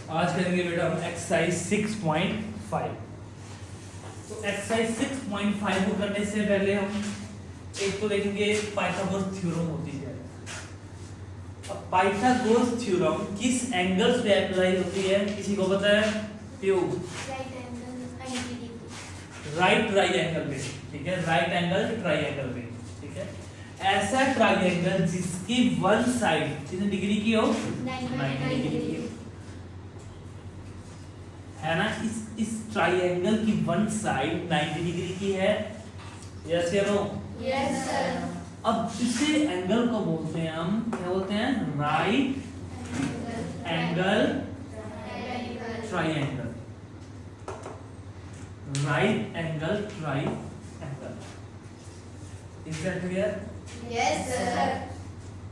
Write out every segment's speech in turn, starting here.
आज करेंगे बेटा हम एक्सरसाइज 6.5। तो एक्सरसाइज 6.5 को करने से पहले हम एक तो देखेंगे पाइथागोरस थ्योरम होती है। अब पाइथागोरस थ्योरम किस एंगल्स पे अप्लाई होती है, किसी को पता है? ट्यूब राइट ट्राइंगल पे, ठीक है, राइट एंगल ट्राइंगल पे, ठीक है। ऐसा ट्राइंगल जिसकी वन साइड कितने डिग्री की हो? 90 डिग्री की है ना। इस ट्राइंगल की वन साइड 90 डिग्री की है, यस या नो? Yes sir. अब इसे एंगल को बोलते हैं हम, क्या बोलते हैं? Right angle triangle, right angle triangle. Is that clear? Yes sir.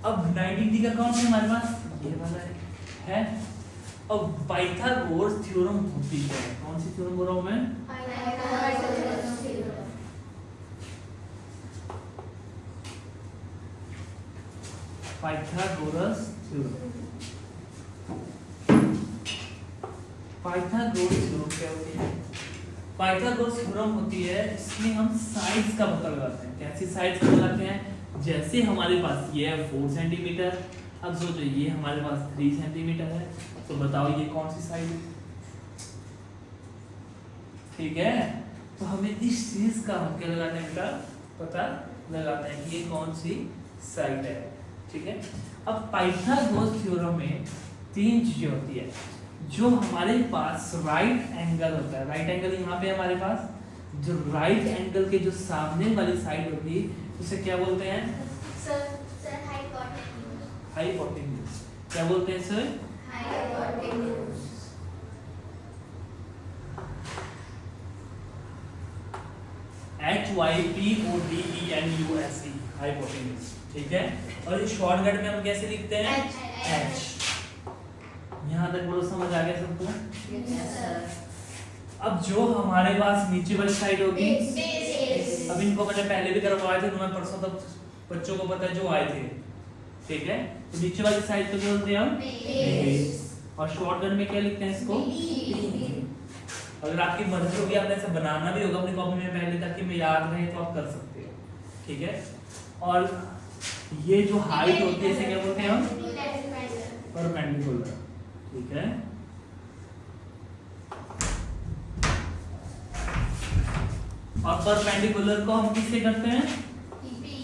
अब 90 डिग्री का कौन है हमारे पास? ये वाला है। अब पाइथागोरस थ्योरम होती है, कौन सी थ्योरम बोल रहा हूं मैं? Pythagoras theorem. पाइथागोरस थ्योरम क्या होती है? पाइथागोरस थ्योरम होती है, इसमें हम साइड्स का पता लगाते हैं। कैसी साइड्स का लगाते हैं? जैसे हमारे पास ये है 4 सेंटीमीटर, अब सोचो ये हमारे पास 3 सेंटीमीटर है, तो बताओ ये कौन सी साइड है? ठीक है, तो हमें इस चीज का हम क्या लगाते हैं बेटा? पता लगाते हैं कि ये कौन सी साइड है, ठीक है। अब पाइथागोरस थ्योरम में 3 चीजें होती है। जो हमारे पास राइट एंगल होता है, राइट एंगल यहाँ पे हमारे पास, जो राइट एंगल के जो सामने वाली साइड होती है उसे क्या बोलते हैं? Sir hypotenuse. क्या बोलते हैं सर? हाइपोटेन्यूज। HYPOTENUSE, हाइपोटेन्यूज, ठीक है। और इस शॉर्टकट में हम कैसे लिखते हैं? H। यहाँ तक बोलो, समझ आ गया सबको? Yes sir. अब जो हमारे पास नीचे वाली साइड होगी, बेस। अब इनको मैंने पहले भी करवाए थे, तुम्हें परसों तक बच्चों को पता है जो आए थे, ठीक है। तो नीचे वाली साइड को बोलते हैं हम बेस, और शॉर्टकट में क्या लिखते हैं इसको? अगर आपकी मर्जी होगी आपने ऐसा बनाना भी होगा अपनी कॉपी में पहले, ताकि मैं याद रहे तो आप कर सकते हो, ठीक है। और ये जो हाइट होती है इसे क्या बोलते हैं हम? परपेंडिकुलर, ठीक है। और परपेंडिकुलर को हम किससे करते हैं?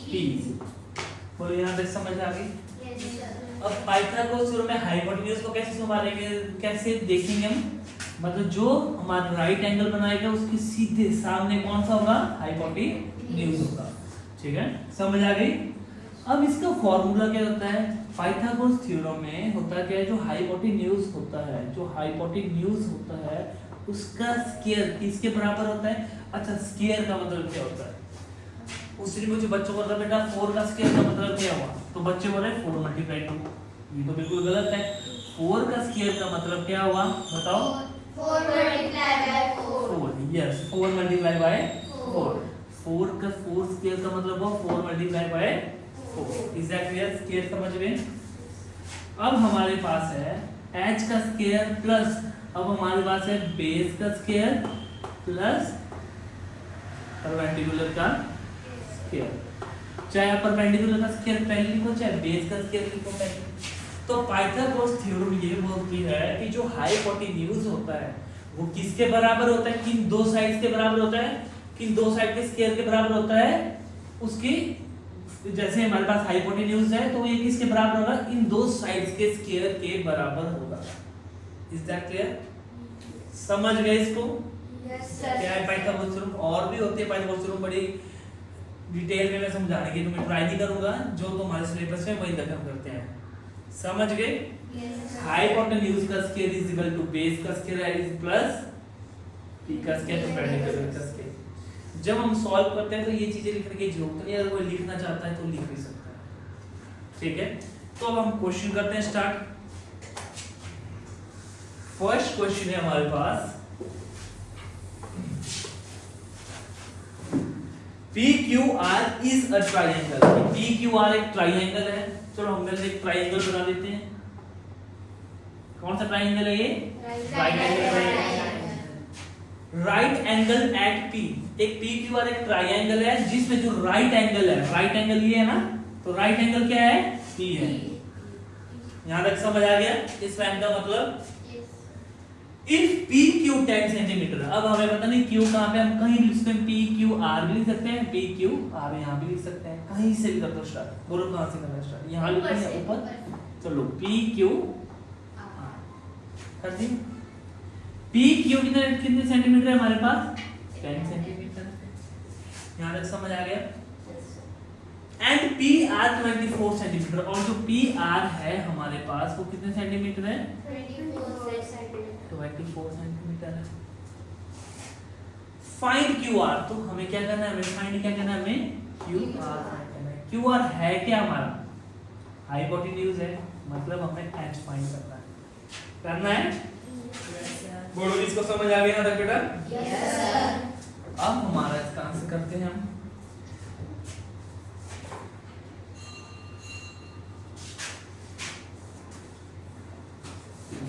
P। बोलो यहाँ तक समझ आ गई? अब पाइथागोरस थ्योरम में हाइपोटेन्यूज को कैसे संभालेंगे, कैसे देखेंगे हम? मतलब जो हमारा राइट एंगल बनाएगा उसके सीधे सामने कौन सा होगा? हाइपोटेन्यूज होगा, ठीक है। समझ आ गई? अब इसका फॉर्मूला क्या होता है? पाइथागोरस थ्योरम में होता क्या है? जो हाइपोटेन्यूज होता है, जो हाइपोटेन्यूज होता है उसका स्क्वायर किसके बराबर होता है? अच्छा, स्क्वायर का मतलब क्या होता है? उस दिन मुझे बच्चों को बेटा 4 का स्क्वायर का मतलब क्या हुआ? तो बच्चे बोले 4 × 2। ये तो बिल्कुल गलत है। 4 का स्क्वायर का मतलब क्या हुआ? बताओ। 4 multiplied by 4। 4, यस, 4 × 4। 4 का 4 स्क्वायर का मतलब हुआ 4 × 4। Is that clear? स्क्वायर समझ में? अब हमारे पास है h का स्क्वायर प्लस, अब हमारे पास है बेस का स्क्वायर प्लस परपेंडिकुलर का स्क्वायर। चाहे आप परपेंडिकुलर का स्क्वायर पहले लिखो, चाहे बेस का स्क्वायर लिखो पहले। तो पाइथागोरस थ्योरम ये बोलती है कि जो हाइपोटेन्यूज होता है वो किसके बराबर होता है? किन दो साइड्स के बराबर होता है? किन दो साइड के स्क्वायर के बराबर होता है? उसकी, जैसे हमारे पास हाइपोटेन्यूज है तो ये किसके बराबर होगा? इन दो साइड्स के स्क्वायर के बराबर होगा। Is that clear? समझ गए इसको? यस क्या है पाइथागोरस थ्योरम? और भी होती है पाइथागोरस थ्योरम, बड़ी डिटेल में मैं समझाने की तुम्हें ट्राई नहीं करूंगा, जो तुम्हारे सिलेबस में वही तक हम करते हैं। समझ गए? हाइपोटेन्यूज का square is equal to base का स्क्वायर इज प्लस p का स्क्वायर परपेंडिकुलर का स्क्वायर। जब हम सॉल्व करते हैं तो ये चीजें लिखने की जरूरत नहीं है, अगर कोई लिखना चाहता है तो लिख भी सकता है, ठीक है। तो अब हम क्वेश्चन करते हैं स्टार्ट। फर्स्ट क्वेश्चन है हमारे पास, PQR is a triangle. PQR एक ट्राइंगल है, चलो हम पहले एक ट्राइंगल बना देते हैं। कौन सा ट्राइंगल है ये? Right right angle at P. एक पी क्यू आर एक ट्राइंगल है जिसमें जो राइट एंगल है, राइट एंगल ये है ना, तो राइट एंगल क्या है? पी है। यहां तक समझ आ गया इस लाइन का मतलब? इफ पी क्यू 10 सेंटीमीटर, अब हमें पता नहीं क्यू कहां पे, हम कहीं भी लिख सकते हैं, पी क्यू आर भी लिख सकते हैं, पी क्यू आर यहां भी लिख सकते हैं, कहीं से भी कर दो स्टार्ट। बोलो कहां से करना है स्टार्ट? यहां लिखते हैं ऊपर, चलो पी क्यू आर कर दी। पी क्यू कितने सेंटीमीटर है हमारे पास? 10 सेंटीमीटर। यहां तक समझ आ गया? एंड पी आर 24 सेंटीमीटर, और जो पी आर है हमारे पास वो कितने सेंटीमीटर है? 24 सेंटीमीटर है। फाइंड क्यू आर, तो हमें क्या करना है? हमें फाइंड क्या करना है? हमें क्यू आर फाइंड करना है। क्यू आर है क्या हमारा? हाइपोटेन्यूज है, मतलब हमें एच फाइंड करना है। करना है? बोलो इसको समझ आ गया ना बेटा? Yes sir. अब हमारा इसका आंसर करते हैं हम।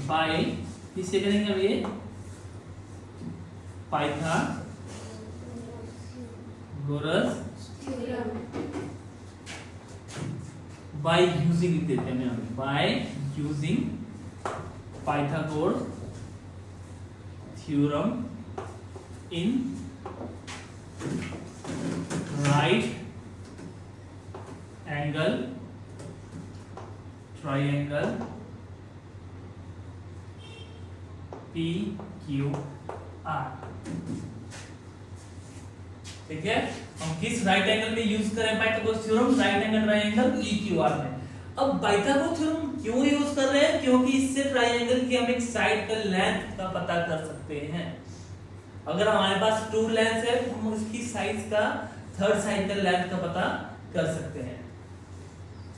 बाय किससे करेंगे अब ये? पाइथागोरस बाय यूजिंग लिख देते हैं हम, by using Pythagoras theorem in right angle triangle P Q are. ठीक है, हम किस राइट एंगल में यूज करें Pythagoras theorem? Right angle triangle P Q are में। अब पाइथागोरस थ्योरम क्यों यूज कर रहे हैं? क्योंकि इससे ट्राइंगल की हम एक साइड का लेंथ का पता कर सकते हैं। अगर हमारे पास टू लेंथ है तो हम उसकी साइड का थर्ड साइड का लेंथ का पता कर सकते हैं।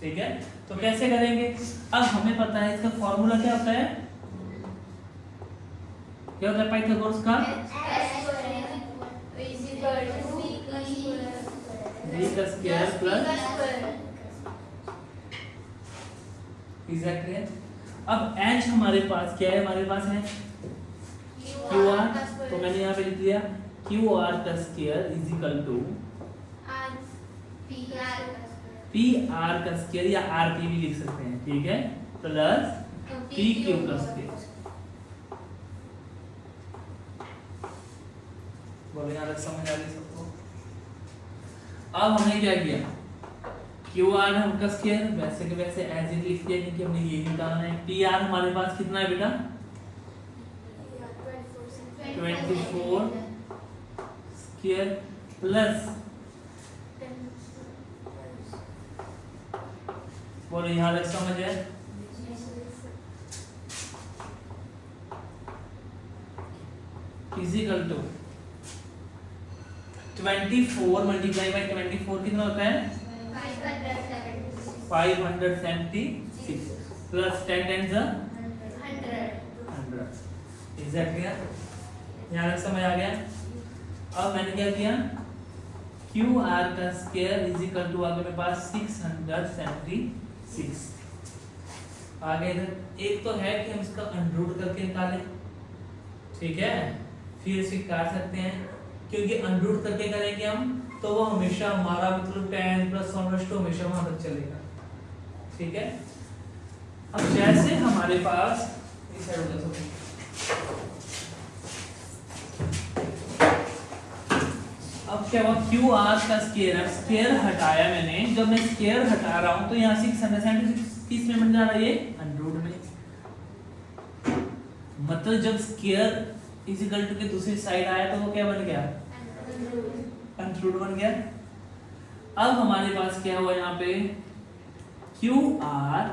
ठीक है, तो कैसे करेंगे? अब हमें पता है इसका फॉर्मूला क्या होता है? क्या होता है पाइथागोरस का? b का स्क्वायर प्लस एग्जैक्टली। अब h हमारे पास क्या है? हमारे पास है क्यू आर, तो मैंने यहाँ पे लिख दिया क्यू आर का square is equal to P R का स्क्वायर या आर पी भी लिख सकते हैं, ठीक है, प्लस पी क्यू का स्क्वायर। बोलो यहाँ तक समझ आ गई सबको? अब हमने क्या किया? क्यू आर का स्क्वायर वैसे के वैसे एज इट लिख दिया क्योंकि हमने ये निकालना है। पी आर हमारे पास कितना है बेटा? 24 स्क्वायर प्लस, बोलो यहाँ तक समझ है? इजिकल टू 24 मल्टीप्लाई बाय 24 कितना होता है? 576 प्लस 10 10 100। एग्जैक्टली, यहाँ तक समझ आ गया? अब मैंने क्या किया? क्यू आर का स्क्वायर इज इक्वल टू आगे मेरे पास 676। आगे इधर एक तो है कि हम इसका अंडर रूट करके निकालें, ठीक है, फिर इसे काट सकते हैं, क्योंकि अंडर रूट करके करेंगे हम तो वो हमेशा हमारा मतलब 10 प्लस 1/2 हमेशा वहां तक चलेगा। ठीक है, अब जैसे हमारे पास इस साइड हो जाए, अब क्या हुआ? क्यू आर का स्क्वायर, अब स्क्वायर हटाया मैंने, जब मैं स्क्वायर हटा रहा हूं तो यहाँ 676 किस में बन जा रहा है? ये अंडर रूट में। मतलब जब स्क्वायर इज इक्वल टू के दूसरी साइड आया तो वो क्या बन गया? अंडर रूट बन गया। अब हमारे पास क्या हुआ यहाँ पे? Q R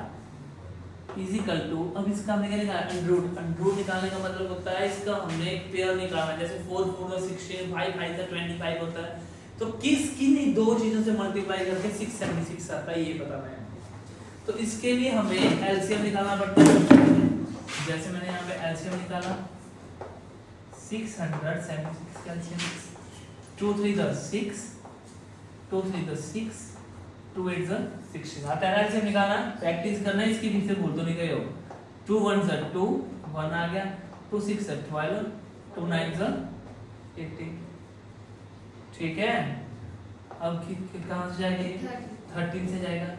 is equal to, अब इसका हमने क्या निकाला? Under root. अंडर रूट निकालने का मतलब होता है इसका हमने एक पेयर निकालना, जैसे 4 4 16 5 5 का 25 होता है, तो किस किन्हीं दो चीजों से मल्टीप्लाई करके 676 आता है ये बताना है। तो इसके लिए हमें एलसीएम निकालना पड़ता है। जैसे मैंने यहाँ पे एलसीएम निकाला 676 का एलसीएम 2 3 द 6 2 3 द 6 2 8 द 16 आता है एलसीएम निकालना। प्रैक्टिस करना है इसकी, बीच से भूल तो नहीं गए हो। 2 1 सा 2 1 आ गया, 2 6 सा 12, 2 9 सा 18। ठीक है, अब कहाँ से जाएगी? 13 से जाएगा,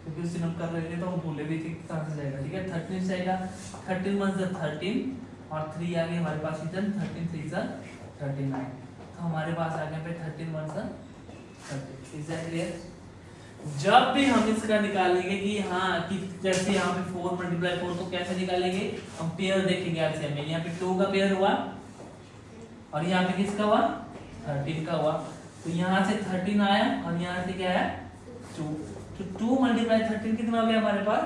क्योंकि उससे हम कर रहे थे तो हम भूले भी थे कि कहाँ से जाएगा। ठीक है, 13 से जाएगा, 13 1 सा 13 और 3 आ गए हमारे पास इधर, 13 3 सा 39, तो हमारे पास आ गया पे 13 1 सा 30। Is that clear? जब भी हम इसका निकालेंगे कि हाँ कि जैसे यहाँ पे 4 × 4 तो कैसे निकालेंगे? हम पेयर देखेंगे एलसीएम में। यहाँ पे 2 का पेयर हुआ और यहाँ पे किसका हुआ? 13 का हुआ, तो यहाँ से 13 आया और यहाँ से क्या है? 2। तो 2 × 13 कितना हो गया हमारे पास?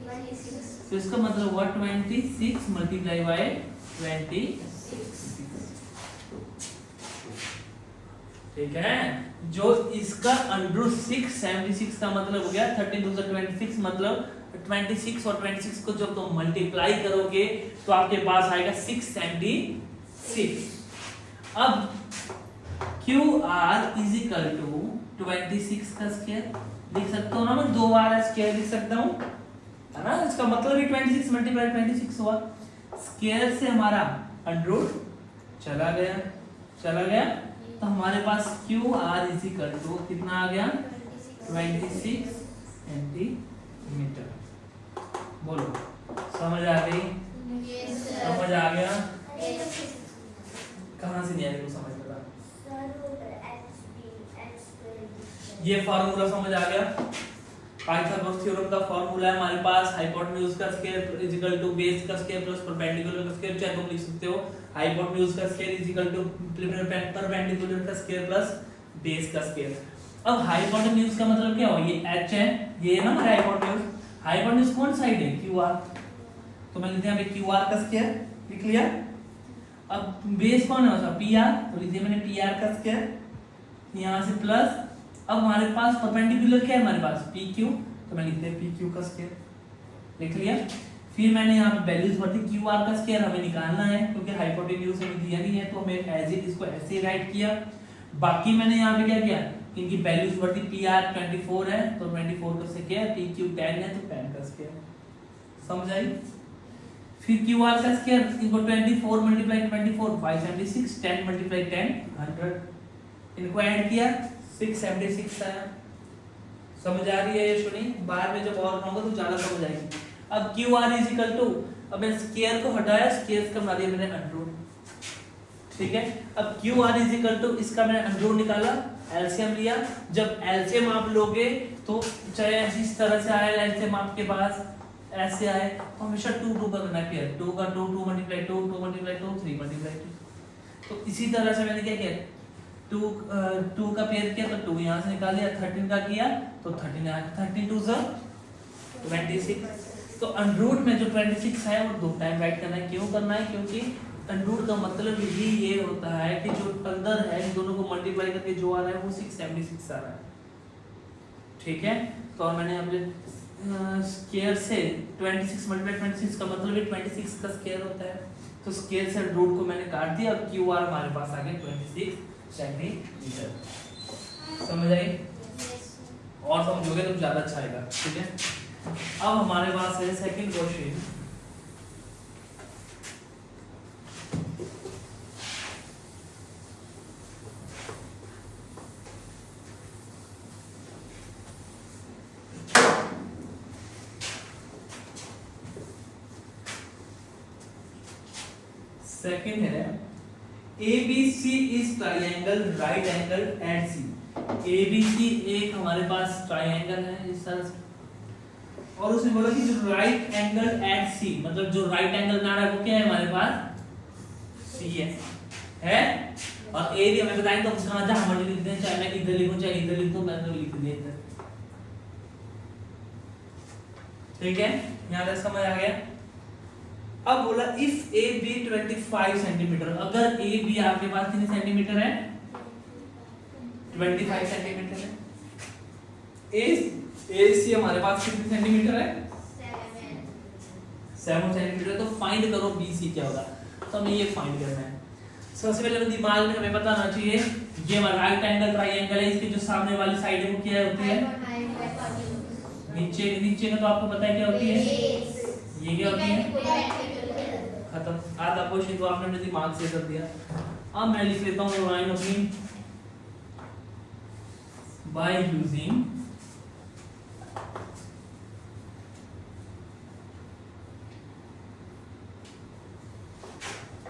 26। तो इसका मतलब हुआ 26 × 26। ठीक है, जो इसका √676 का मतलब हो गया 13 2 26, मतलब 26 और 26 को जब तुम मल्टीप्लाई करोगे तो आपके पास आएगा 676। अब QR इज इक्वल टू 26 का स्क्वायर लिख सकता हूँ ना, मैं 2 बार स्क्वायर लिख सकता हूँ, है ना? इसका मतलब ही 26 × 26 हुआ। स्क्वायर से हमारा √ चला गया, तो हमारे पास QR इज इक्वल टू कितना आ गया? 26 सेंटीमीटर। बोलो, समझ आ गई? समझ आ गया? कहाँ से दिया समझ लगा? ये फार्मूला समझ आ गया? पाइथागोरस थ्योरम का फार्मूला है हमारे पास, हाइपोटेन्यूज का square is equal to base का स्क्वायर प्लस परपेंडिकुलर का स्क्वायर, चाहे तुम लिख सकते हो हाइपोटेन्यूज का square is equal to perpendicular का स्क्वायर प्लस बेस का स्क्वायर। अब हाइपोटेन्यूज का मतलब क्या हो? ये h है, ये है ना हमारा हाइपोटेन्यूज। हाइपोटेन्यूज कौन साइड है? QR, तो मैं लिखते हैं यहाँ पे QR का स्क्वायर, लिख लिया। अब बेस कौन है उसका? PR, तो लिख दिया मैंने PR का स्क्वायर, यहाँ से प्लस। अब हमारे पास परपेंडिकुलर क्या है हमारे पास? PQ, तो मैं लिखते हैं PQ का स्क्वायर, लिख लिया। फिर मैंने यहाँ पे वैल्यूज भर दी, QR का स्क्वायर हमें निकालना है क्योंकि हाइपोटेन्यूज हमें दिया नहीं है, तो हमें एज इट इसको ऐसे ही राइट किया। बाकी मैंने यहाँ पे क्या किया? इनकी वैल्यूज भर दी। PR 24 है तो 24 का स्क्वायर, PQ 10 है तो 10 का स्क्वायर। समझ आई? फिर QR का स्क्वायर, इनको 24 × 24 576, 10 × 10 100, इनको ऐड किया 676 आया। समझ आ रही है ये सुनी? बाद में जब और होगा तो ज्यादा समझ आएगी। अब QR इज इक्वल टू, अब मैं स्क्वायर को हटाया, स्क्वायर का बना दिया मैंने √। ठीक है, अब QR इज इक्वल टू, इसका मैंने √ निकाला, एलसीएम लिया। जब एलसीएम आप लोगे तो चाहे इस तरह से आए एलसीएम आपके पास ऐसे आए, तो हमेशा 2 2 का करना है पेयर, 2 का 2 2 × 2 2 × 2 3 × 2। तो इसी तरह से मैंने क्या किया? 2 का पेयर किया तो 2 यहाँ से निकाल लिया, 13 का किया तो 13 आया, 13 2 सा 26। तो √ में जो 26 है वो 2 टाइम राइट करना है। क्यों करना है? क्योंकि √ का मतलब ही ये होता है कि जो अंदर है इन दोनों को मल्टीप्लाई करके जो आ रहा है वो 676 आ रहा है। ठीक है, तो और मैंने अपने स्क्वायर से 26 × 26 का मतलब है 26 का स्क्वायर होता है, तो स्क्वायर से √ को मैंने काट दिया और QR हमारे पास आ गया 26 सेंटीमीटर। समझ आई? और समझोगे तो ज्यादा अच्छा आएगा। ठीक है, अब हमारे पास है सेकंड क्वेश्चन। सेकंड है ABC is triangle right angle at C। ABC एक हमारे पास ट्राइंगल है इस तरह से, और उसने बोला कि जो राइट एंगल एट C, मतलब जो राइट एंगल बना रहा है वो क्या है हमारे पास? C है। और A भी हमें बताएं तो उसका जहां हम लिख दें, चाहे मैं इधर लिखूं चाहे इधर लिखूं, मैंने लिख दिया इधर। ठीक है, यहां तक समझ आ गया? अब बोला इफ AB 25 सेंटीमीटर, अगर AB आपके पास कितने सेंटीमीटर है? 25 सेंटीमीटर है। AC हमारे पास कितने सेंटीमीटर है? 7 सेंटीमीटर। तो फाइंड करो BC क्या होगा, तो हमें ये फाइंड करना है। सबसे पहले दिमाग में हमें पता होना चाहिए ये राइट एंगल ट्राइंगल है, इसकी जो सामने वाली साइड है वो क्या होती है? नीचे का तो आपको पता है क्या होती है? ये क्या होती है? खत्म। आधा क्वेश्चन तो आपने अपने दिमाग से कर दिया। अब मैं लिख लेता हूँ लाइन अपनी, by using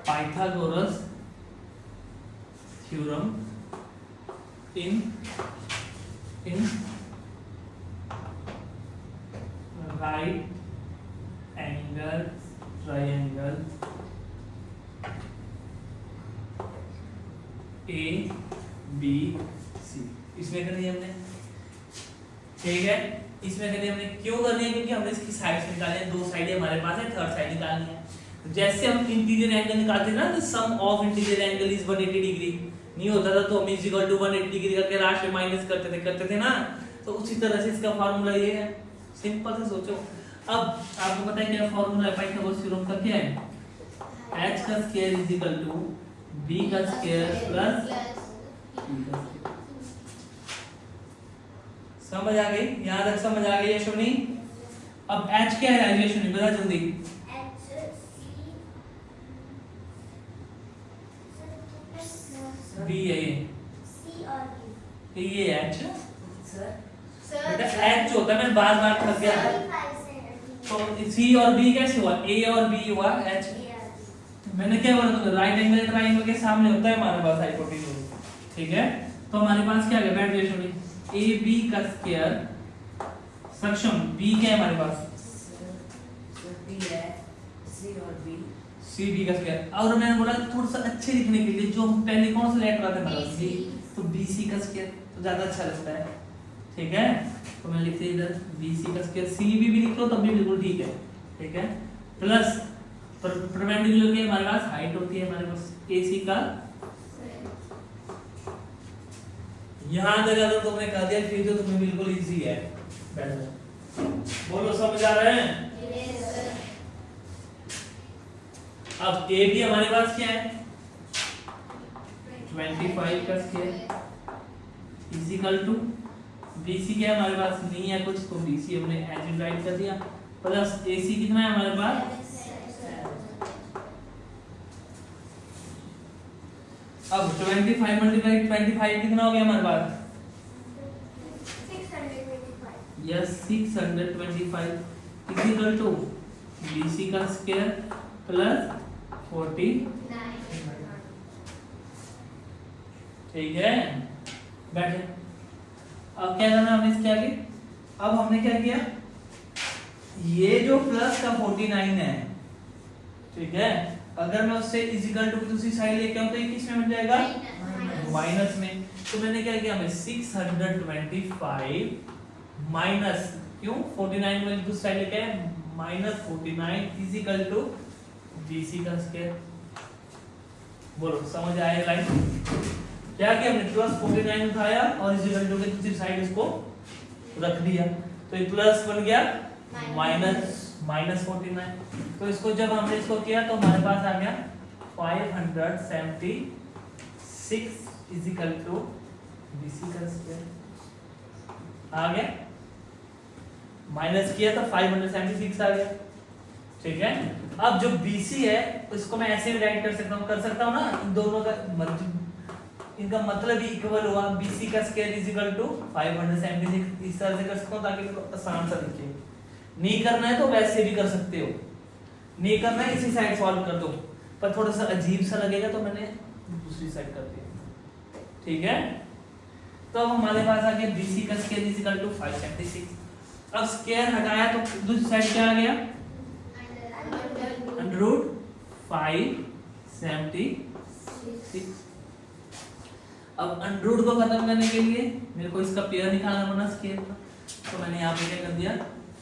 Pythagoras theorem in right angle triangle A B C। इसमें कर दिया हमने, ठीक है। इसमें कर दिया हमने, क्यों कर दिया? क्योंकि हमने इसकी साइड्स निकाले हैं, दो साइडें हमारे पास है, थर्ड साइड निकालनी है। जैसे हम इंटीरियर एंगल निकालते थे ना, तो sum of interior angle is 180 degree नहीं होता था, तो हम इज इक्वल टू 180 डिग्री करके लास्ट में माइनस करते थे ना। तो उसी तरह से इसका फार्मूला ये है, सिंपल से सोचो। अब आपको पता है क्या फार्मूला है पाइथागोरस थ्योरम का? क्या है? h का square is equal to b का स्क्वायर प्लस b का स्क्वायर। समझ आ गई? यहां तक समझ आ गई यशोनी? अब h क्या है यशोनी, बता जल्दी। b है ये h बेटा, h जो होता है, मैं बार-बार थक गया। तो c और b कैसे हुआ? a और b हुआ h। मैंने क्या बोला तुम्हें? राइट एंगल ट्रायंगल के सामने होता है हमारे पास हाइपोटेन्यूज, ठीक है। तो हमारे पास क्या है? बैठ जाइए छोड़ी, ab का स्क्वायर सक्षम b क्या है हमारे पास? b है c और b, cb का स्क्वायर। और मैंने बोला थोड़ा सा अच्छे लिखने के लिए जो हम पहले कौन सा लेटर आते हैं b, तो bc का स्क्वायर तो ज्यादा अच्छा लगता है, ठीक है। तो मैं लिखते इधर bc का स्क्वायर, cb भी लिख लो तब भी बिल्कुल ठीक है, ठीक है। प्लस परपेंडिकुलर की हमारे पास हाइट होती है हमारे पास ac का। यहां तक अगर तुमने कर दिया फिर तो तुम्हें बिल्कुल इजी है। बैठ जाओ, बोलो समझ आ रहे हैं? अब ए बी हमारे पास क्या है? 25 का square is equal to BC क्या है हमारे पास? नहीं है कुछ, तो BC हमने एज इट राइट कर दिया, प्लस AC कितना है हमारे पास? अब 25 मल्टीप्लाई 25 कितना हो गया हमारे पास? 625। Yes 625 is equal to BC का स्क्वायर प्लस 40, ठीक है। बैठे, अब क्या करना हमने इसके आगे? अब हमने क्या किया? ये जो प्लस का 49 है, ठीक है, अगर मैं उससे इज इक्वल टू दूसरी साइड लेके आऊं तो ये किस में बन जाएगा? माइनस में। तो मैंने क्या किया? मैं 625 माइनस, क्यों 49 में दूसरी साइड लेके आए, minus 49 is equal to BC का स्क्वायर। बोलो समझ आया लाइन? क्या किया हमने? प्लस 49 उठाया और इस इक्वल टू के दूसरी साइड इसको रख दिया, तो ये प्लस बन गया माइनस 49। तो इसको जब हमने इसको किया तो हमारे पास आ गया 576 इज इक्वल टू BC का स्क्वायर आ गया। माइनस किया तो 576 आ गया, ठीक है। अब जो BC है उसको मैं ऐसे भी राइट कर सकता हूं ना, इन दोनों का इनका मतलब ही इक्वल हुआ। BC का स्क्वायर इज इक्वल टू 576 इस तरह से कर सकता हूं ताकि मेरे को आसान सा दिखे। नहीं करना है तो वैसे भी कर सकते हो, नहीं करना है इसी साइड सॉल्व कर दो, पर थोड़ा सा अजीब सा लगेगा तो मैंने दूसरी साइड कर दिया, ठीक है। तो अब हमारे पास आ गया BC का स्क्वायर इज इक्वल टू 576। अब स्क्वायर हटाया तो दूसरी साइड क्या आ गया? Under root 576। अब अंडर रूट को खत्म करने के लिए मेरे को इसका पेयर निकालना पड़ा स्क्वायर का, तो मैंने यहाँ पे क्या कर दिया?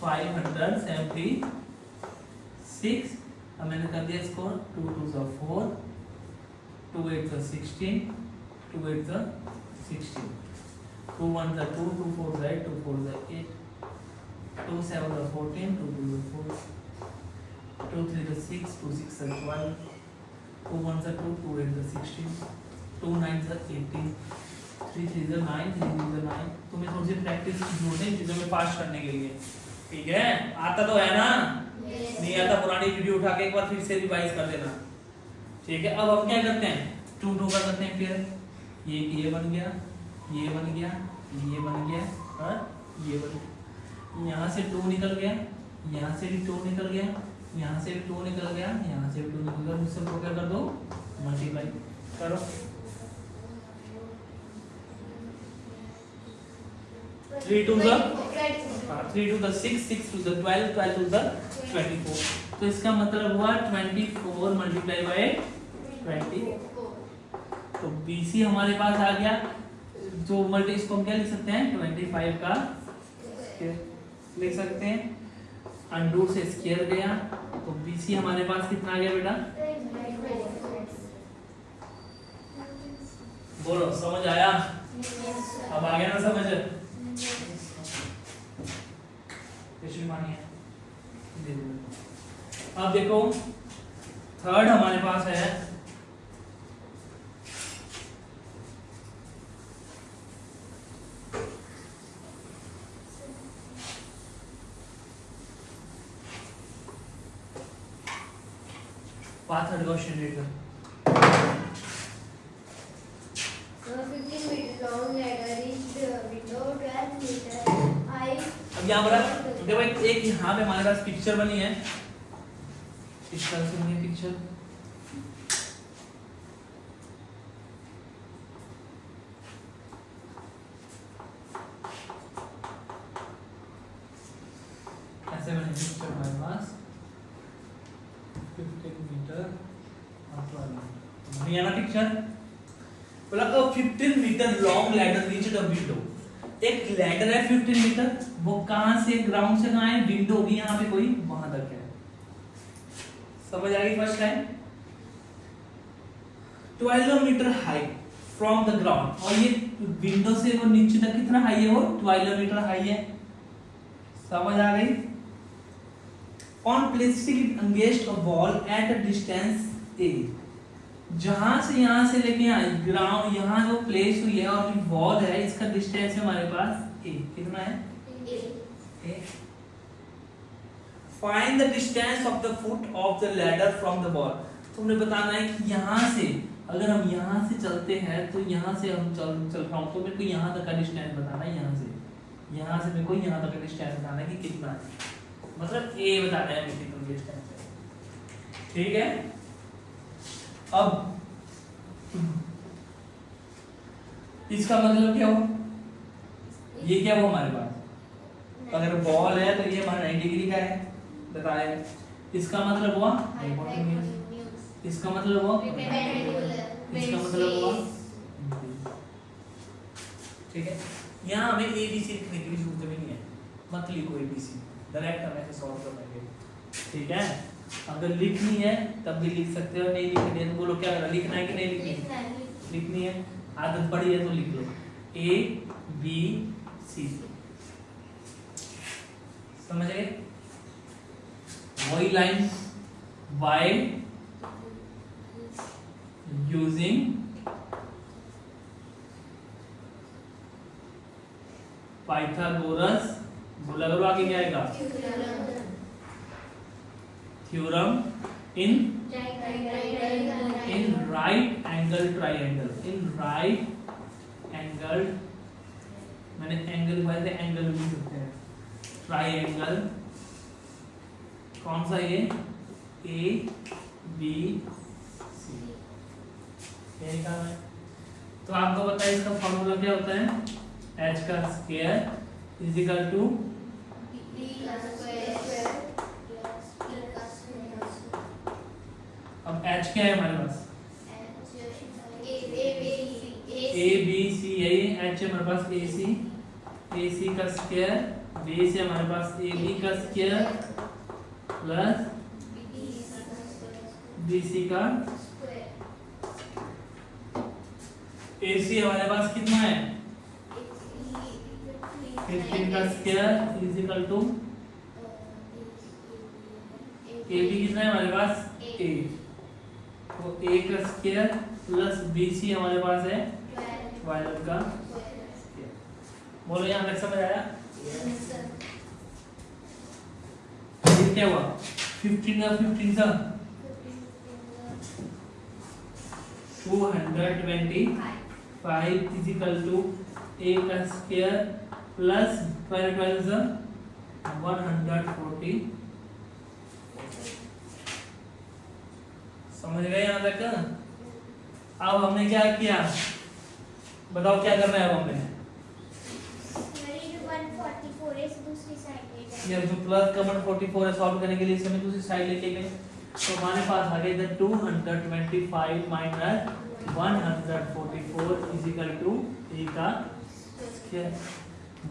576। अब मैंने कर दिया इसको 2 2 4, 2 8 16, 2 8 16, 2 1 2, 2 4 8, 2 4 8, 2 7 14, 2 2 4, 2 3 6, 2 6 12, 2 1 2, 2 8 16, 2 9 18, 3 3 9, 3 3 9। तुम्हें थोड़ी सी प्रैक्टिस की जरूरत है चीजों में पास करने के लिए, ठीक है। आता तो है ना? नहीं आता पुरानी वीडियो उठा के एक बार फिर से रिवाइज कर देना, ठीक है। अब हम क्या करते हैं, 2 2 का करते हैं, फिर ये बन गया, ये बन गया, ये बन गया और ये बन गया। यहाँ से 2 निकल गया, यहाँ से भी 2 निकल गया, यहाँ से भी 2 निकल गया, यहाँ से भी 2 निकल गया। सबको क्या कर दो, मल्टीप्लाई करो। 3 2 the 6, 6 to the 12, 12 to the 24। तो इसका मतलब हुआ 24 मल्टीप्लाई बाय 20। तो BC हमारे पास आ गया, जो मल्टी इसको हम क्या लिख सकते हैं, 25 का लिख सकते हैं, अंडू से स्क्वायर गया, तो BC हमारे पास कितना आ गया बेटा, बोलो समझ आया, अब आ गया ना समझ। अब देखो थर्ड हमारे पास है, थर्ड क्वेश्चन रीड कर। अब यहाँ पर देखो एक यहाँ पे हमारे पास पिक्चर बनी है, इस तरह से बनी है पिक्चर। ऐसे बनी पिक्चर हमारे पास 15 मीटर बनी है ना पिक्चर। बोला 15 metre long ladder reached the window. एक लैडर है 15 मीटर, वो कहां से, ग्राउंड से कहां है, विंडो भी यहाँ पे कोई वहां तक है। समझ आ गई first time. 12 metre high from the ground, और ये विंडो से वो नीचे तक कितना हाई है, वो 12 मीटर हाई है। समझ आ गई। On placing it against a wall at a distance A, जहां से यहां से लेके यहाँ ग्राउंड, यहाँ जो प्लेस हुई है और जो वॉल है, इसका डिस्टेंस है हमारे पास ए, कितना है, A. Find the distance of the foot of the ladder from the wall. तुमने बताना है कि यहाँ से अगर हम यहाँ से चलते हैं, तो यहाँ से हम चल रहा हूँ, तो मेरे को यहाँ तक का डिस्टेंस बताना है, यहाँ से मेरे को यहाँ तक का डिस्टेंस बताना है कि कितना है, मतलब ए बताना है मेरे को डिस्टेंस है, ठीक है। अब इसका मतलब क्या हो, ये क्या हो हमारे पास, अगर बॉल है तो ये हमारा 90 डिग्री का है, बताया। इसका मतलब हुआ, इसका मतलब हुआ, इसका मतलब हुआ, ठीक है। यहाँ हमें ABC लिखने की भी जरूरत भी नहीं है, मत लिखो ABC, डायरेक्ट हम ऐसे सॉल्व कर लेंगे, ठीक है। अगर लिखनी है तब भी लिख सकते हो, नहीं लिखनी है तो बोलो क्या करना, लिखना है कि नहीं लिखनी है, लिखनी है, आदत पड़ी है तो लिख लो ABC। समझ गए। वही लाइन बाय यूजिंग पाइथागोरस, बोला करो आगे क्या आएगा, theorem in right angle triangle, in right angle, मैंने एंगल बताया था, एंगल भी लिख सकते हैं, ट्राइंगल कौन सा ये, ABC, ये निकालना है। तो आपको पता है इसका फॉर्मूला क्या होता है, h का स्क्वायर इज इक्वल टू अब h क्या है हमारे पास, ABC है, h है हमारे पास AC का स्क्वायर, B से हमारे पास AB का स्क्वायर प्लस BC का, AC हमारे पास कितना है 15 का square is equal to AB कितना है हमारे पास A, तो A का स्क्वायर प्लस BC हमारे पास है 12 का स्क्वायर। बोलो यहाँ तक समझ आया। क्या हुआ 15 का 15 सा 225 इजिकल टू a का स्क्वायर प्लस 12 सा 140। समझ गए यहाँ तक? अब हमने क्या किया बताओ क्या करना है अब हमने? यार जो प्लस का 144 है सॉल्व करने के लिए इसे हमें दूसरी साइड लेके गए तो हमारे पास आ गया इधर 225 माइनस 144 इज इक्वल टू ए का स्क्वायर।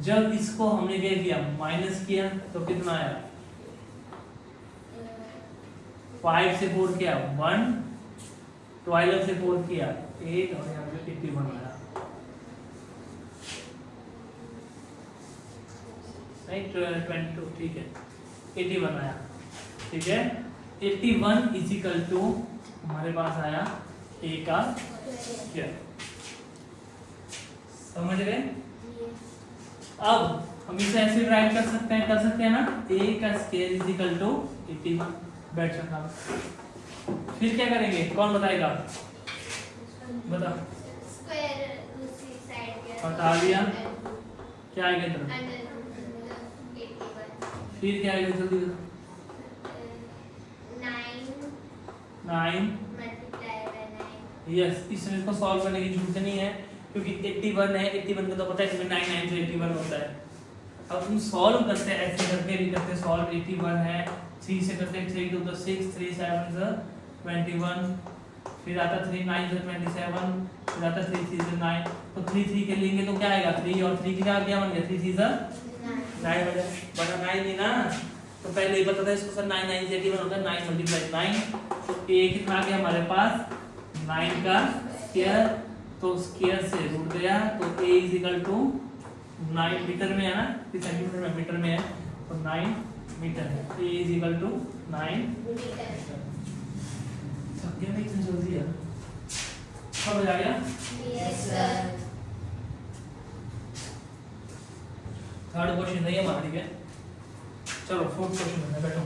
जब इसको हमने क्या किया माइनस किया तो कितना आया 5 से 4 किया 1 12 से 4 किया 8 और यहाँ पे 81 आया नहीं 22 ठीक है 81 आया ठीक है 81 इज इक्वल टू हमारे पास आया a का स्क्वायर। समझ गए? अब हम इसे ऐसे राइट कर सकते हैं ना a का स्क्वायर इज इक्वल टू 81 बैठ सकता। फिर क्या करेंगे कौन बताएगा बता बता दिया क्या आएगा इधर फिर क्या आएगा जल्दी 9 यस इसमें इसको सॉल्व करने की जरूरत नहीं है क्योंकि 81 है 81 का तो पता है इसमें 9 9 से 81 होता है। अब हम सॉल्व करते हैं ऐसे करके भी करते हैं सॉल्व 81 है 3 से करते हैं 3 2 6 3 7 21 फिर आता 3 9 27 फिर आता 3 3 9 तो 3 3 के लेंगे तो क्या आएगा 3 और 3 क्या क्या बन गया 3 3 9 बन गया बड़ा 9 नहीं ना तो पहले ही पता था इसको सर 9 9 से 81 होता है 9 × 9 तो a कितना आ गया हमारे पास 9 का स्क्वायर तो स्क्वायर से रूट गया तो a is equal to 9 metre में है ना कि सेंटीमीटर में मीटर में है तो 9 मीटर है a is equal to 9 metre. सब क्या नहीं इतनी जल्दी है समझ आ गया? Yes sir. थर्ड क्वेश्चन नहीं है हमारा ठीक है चलो फोर्थ क्वेश्चन में बैठो।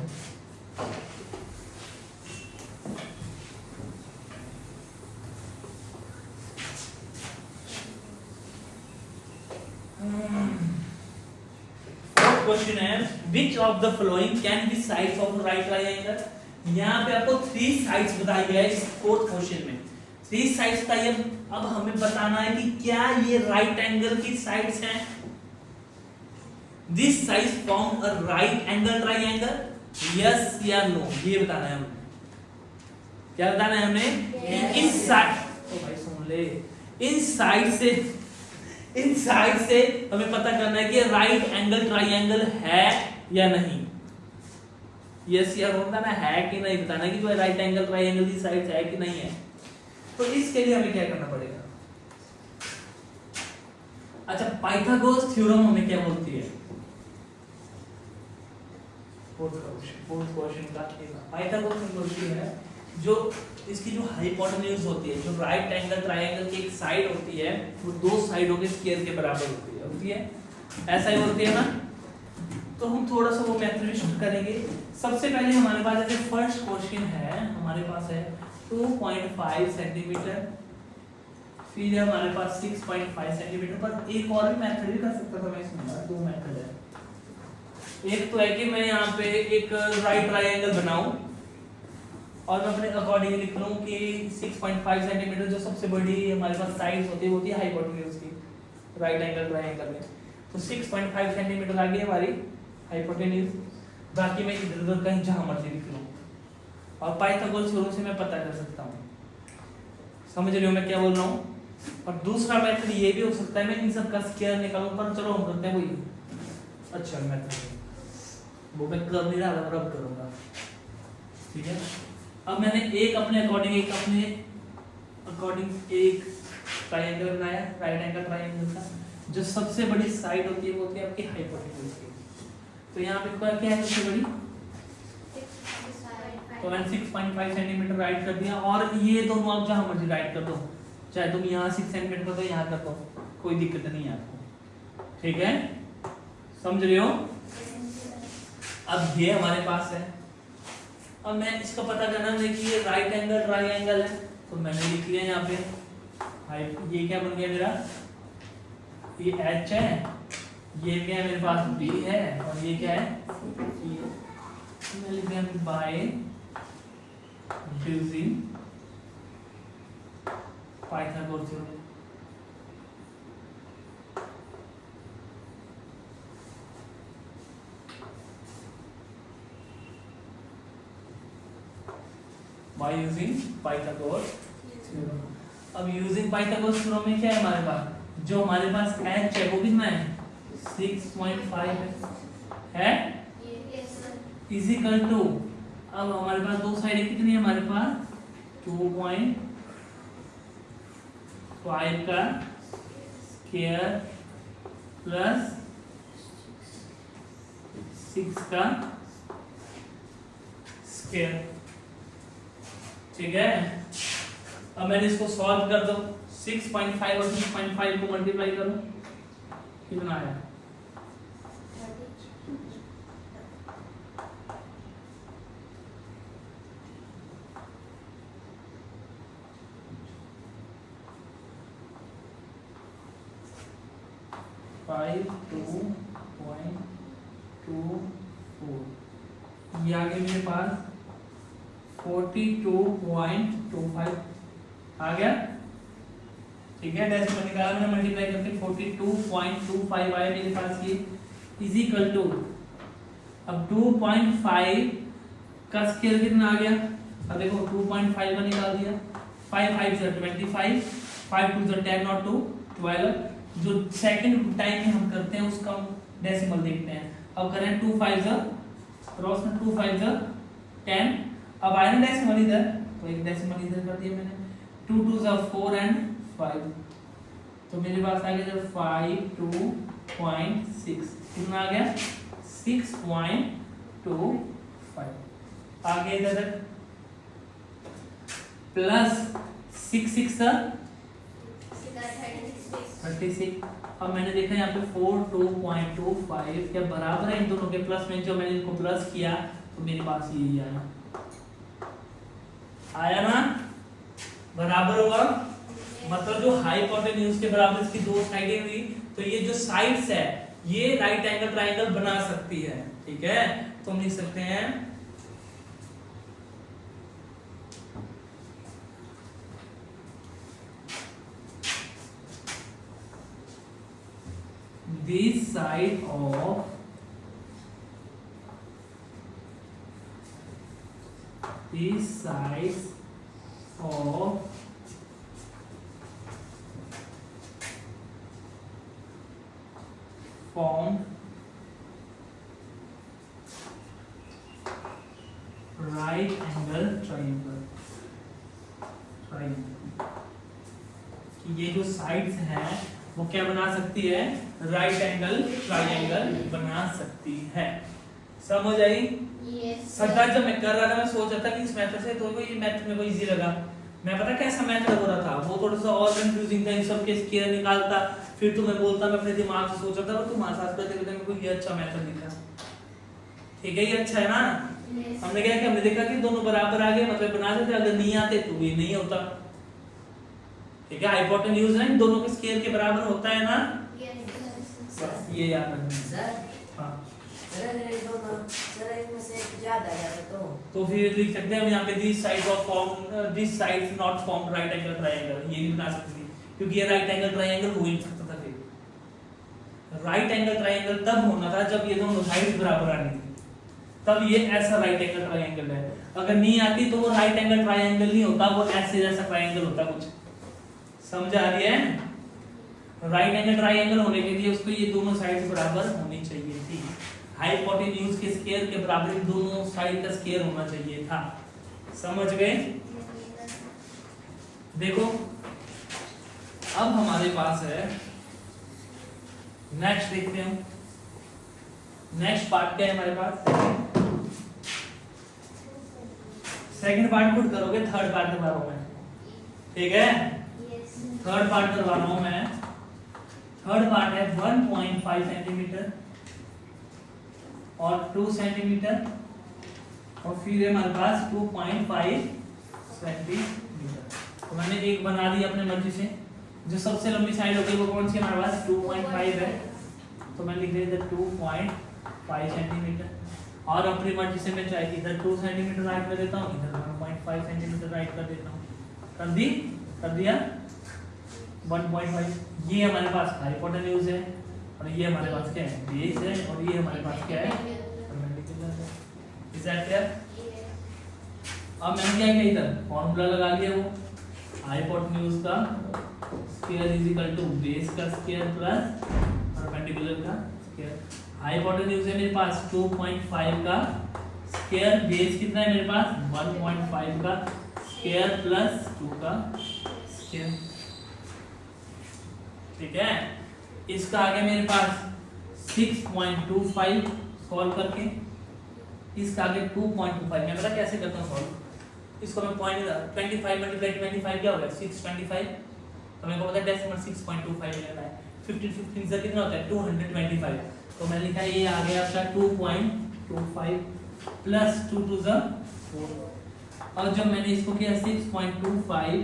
क्वेश्चन है which of the following can be sides of right triangle। यहाँ पे आपको 3 साइड्स बताई गया है इस फोर्थ क्वेश्चन में 3 साइड्स बताइए। अब हमें बताना है कि क्या ये राइट एंगल की साइड्स हैं। This sides form a right angle triangle yes या नो ये बताना है हमें। क्या बताना है हमें इन साइड ओ भाई सुन ले इन साइड से हमें पता करना है कि राइट एंगल ट्रायंगल है या नहीं। यस या नो बताना है कि नहीं बताना कि जो राइट एंगल ट्रायंगल की साइड है कि नहीं है। तो इसके लिए हमें क्या करना पड़ेगा। अच्छा पाइथागोरस थ्योरम हमें क्या बोलती है फोर्थ क्वेश्चन का पाइथागोरस बोलती है जो इसकी जो हाइपोटेन्यूज होती है जो राइट एंगल ट्रायंगल की एक साइड होती है वो दो साइडों के स्क्वायर के बराबर होती है ऐसा ही होती है ना। तो हम थोड़ा सा वो मेथड भी शुरू करेंगे। सबसे पहले हमारे पास जैसे फर्स्ट क्वेश्चन है हमारे पास है 2.5 सेंटीमीटर फिर हमारे पास 6.5 सेंटीमीटर पर एक और भी मेथड भी कर सकता था मैं इसमें दो मेथड है। एक तो है कि मैं यहाँ पे एक राइट ट्रायंगल बनाऊं और मैं अपने अकॉर्डिंग लिख लूं कि 6.5 सेंटीमीटर जो सबसे बड़ी हमारे पास साइड होती है वो होती है हाइपोटेन्यूज की राइट एंगल ट्रायंगल में। तो 6.5 सेंटीमीटर आ गई हमारी हाइपोटेन्यूज। बाकी मैं इधर उधर कहीं जहां मर्जी लिख लूं और पाइथागोरस थ्योरम से मैं पता कर सकता हूं। समझ रहे हो मैं क्या बोल रहा हूं। और दूसरा मेथड ये भी हो सकता है मैं इन सब का स्क्वायर निकालूं पर चलो हम करते हैं वही अच्छा मेथड वो मैं कर नहीं रहा अब करूंगा ठीक है। अब मैंने एक अपने अकॉर्डिंग एक ट्रायंगल बनाया राइट एंगल ट्रायंगल का जो सबसे बड़ी साइड होती है वो होती है आपकी हाइपोटेन्यूज की। तो यहाँ पे क्या है सबसे बड़ी तो मैंने 6.5 सेंटीमीटर राइट कर दिया और ये दोनों आप जहां मर्जी राइट कर दो चाहे तुम यहाँ 6 सेंटीमीटर कर दो यहाँ कर दो कोई दिक्कत नहीं है आपको ठीक है समझ रहे हो। अब ये हमारे पास है। अब मैं इसका पता करना है कि ये राइट एंगल ट्राइंगल है, तो मैंने लिख लिया यहाँ पे ये क्या बन गया मेरा, ये H है, ये क्या है मेरे पास B है, और ये क्या है C है। मैं लिख दिया by using Pythagoras theorem. By using Pythagoras theorem। अब using Pythagoras theorem में क्या है हमारे पास, जो हमारे पास h है वो कितना है 6.5 है इजिकल टू, अब हमारे पास दो साइड कितनी है हमारे पास 2.5 का स्क्वायर प्लस 6 का स्क्वायर, ठीक है। अब मैंने इसको सॉल्व कर दो, 6.5 और 6.5 को मल्टीप्लाई करो, कितना आया 52.24, ये आगे मेरे पास 42.25 आ गया, ठीक है। डेसिमल निकाला मैंने मल्टीप्लाई करके 42.25 आया मेरे पास, ये इज इक्वल टू, अब 2.5 का स्क्वायर कितना आ गया, अब देखो 2.5 का निकाल दिया, 5 5 से 25, 5 2 से 10 और 2 12, जो सेकंड टाइम में हम करते हैं उसका डेसिमल देखते हैं। अब करें 2 5 से क्रॉस में 2 5 से 10, अब आया ना डेसिमल इधर, तो एक डेसिमल इधर कर दिया मैंने, 2 2 से 4 एंड 5, तो मेरे पास आ गया 52.6, कितना आ गया 6.25, आगे इधर प्लस 6 6 से 36, अब मैंने देखा यहाँ पे 42.25 क्या बराबर है इन दोनों के, प्लस में जो मैंने इनको प्लस किया तो मेरे पास यही आया ना, बराबर होगा, मतलब जो हाइपोटेन्यूज के बराबर इसकी दो साइडें हुई, तो ये जो साइड्स है ये राइट एंगल ट्रायंगल बना सकती है, ठीक है। तो हम लिख सकते हैं this side of these sides of form right angle triangle, कि ये जो साइड्स हैं वो क्या बना सकती है, राइट एंगल ट्रायंगल बना सकती है। समझ आई? सदा जब मैं कर रहा था मैं सोच रहा था कि इस मेथड से, तो ये मेथड मेरे को इजी लगा। मैं पता कैसा मेथड हो रहा था, वो थोड़ा सा और कंफ्यूजिंग था, इन सब के स्क्वायर निकालता, फिर तुम्हें बोलता, मैं अपने दिमाग से सोच रहा था, और तुम आसास करते करते मेरे को ये अच्छा मेथड दिखा। ठीक है, ये अच्छा है ना। हमने क्या किया, हमने देखा कि दोनों बराबर आ गए, मतलब बना देते, अगर नहीं आते तो ये नहीं होता। ठीक है, हाइपोटेन्यूज है, दोनों के स्क्वायर के बराबर होता है ना। ये याद रखना। हां सर इनमें से ज्यादा है तो फिर लिख सकते हैं हम यहाँ पे this side of form, this side not form right angle triangle, ये भी बना सकते थे, क्योंकि ये राइट एंगल ट्रायंगल हो ही सकता था। फिर राइट एंगल ट्रायंगल तब होना था जब ये दोनों साइड्स बराबर आनी थी, तब ये ऐसा राइट एंगल ट्रायंगल है। अगर नहीं आती तो वो राइट एंगल ट्रायंगल नहीं होता, वो ऐसे जैसा ट्रायंगल होता कुछ। समझ आ रही है? राइट एंगल ट्रायंगल होने के लिए उसको ये दोनों साइड्स बराबर होनी चाहिए थी। हाइपोटेन्यूज के स्क्वायर के बराबर दोनों साइड का स्क्वायर होना चाहिए था। समझ गए? देखो अब हमारे पास है, नेक्स्ट देखते हैं। नेक्स्ट पार्ट क्या है हमारे पास? सेकंड पार्ट खुद करोगे, थर्ड पार्ट करवा रहा हूं मैं। ठीक है, थर्ड पार्ट करवा रहा हूं मैं। थर्ड पार्ट है 1.5 सेंटीमीटर और 2 सेंटीमीटर और फिर है हमारे पास 2.5 सेंटीमीटर। तो मैंने एक बना दी अपने मर्जी से। जो सबसे लंबी साइड होगी वो कौन सी हमारे पास 2.5 है, तो मैं लिख देता 2.5 सेंटीमीटर। और अपनी मर्जी से मैं चाहे इधर 2 सेंटीमीटर राइट कर देता हूँ, इधर 1.5 सेंटीमीटर राइट कर देता हूँ। कर दिया 1.5। ये हमारे पास हाइपोटेन्यूज है और ये हमारे पास क्या है, बेस है, और ये हमारे पास क्या है, परपेंडिकुलर है। Is that clear? अब मैंने क्या किया, इधर फॉर्मूला लगा लिया, वो हाइपोटेन्यूज का square is equal to base का स्क्वायर प्लस परपेंडिकुलर का स्क्वायर। हाइपोटेन्यूज है मेरे पास 2.5 का स्क्वायर, बेस कितना है मेरे पास 1.5 का स्क्वायर प्लस 2 का स्क्वायर। ठीक है, इसका आ गया मेरे पास 6.25 सॉल्व करके, इसका आ गया 2.25। मैं पता कैसे करता हूँ सॉल्व, इसको मैं पॉइंट 25 मल्टीप्लाई 25 क्या हो गया 625, तो मेरे को पता है डेसिमल 6.25 लेना है। 15 से कितना होता है 225, तो मैंने लिखा ये आ गया आपका 2.25 प्लस 2 to the 4। और जब मैंने इसको किया 6.25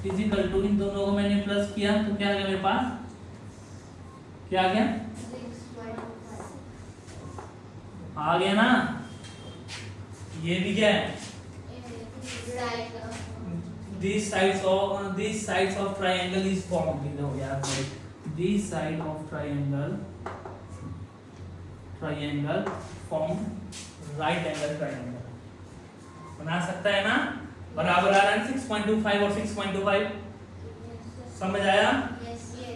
फिजिकल टू, इन दोनों को मैंने प्लस किया तो क्या आ गया मेरे पास, क्या आ गया, आ गया ना। ये भी क्या है, these sides of triangle is formed, हो गया this side of triangle form right angle triangle। बना सकता है ना, बराबर आ रहा है 6.25 और 6.25, समझ आया?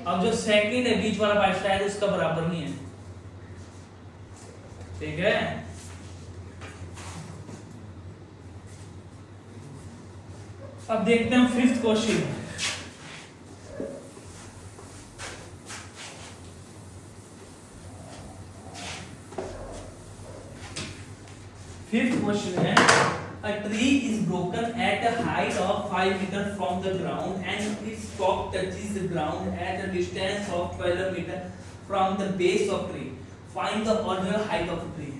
अब जो सेकंड है बीच वाला पार्ट शायद उसका बराबर नहीं है, ठीक है। अब देखते हैं फिफ्थ क्वेश्चन। फिफ्थ क्वेश्चन है, a tree is broken at a height of 5 meters from the ground and its top touches the ground at a distance of 12 meters from the base of tree. Find the original height of the tree.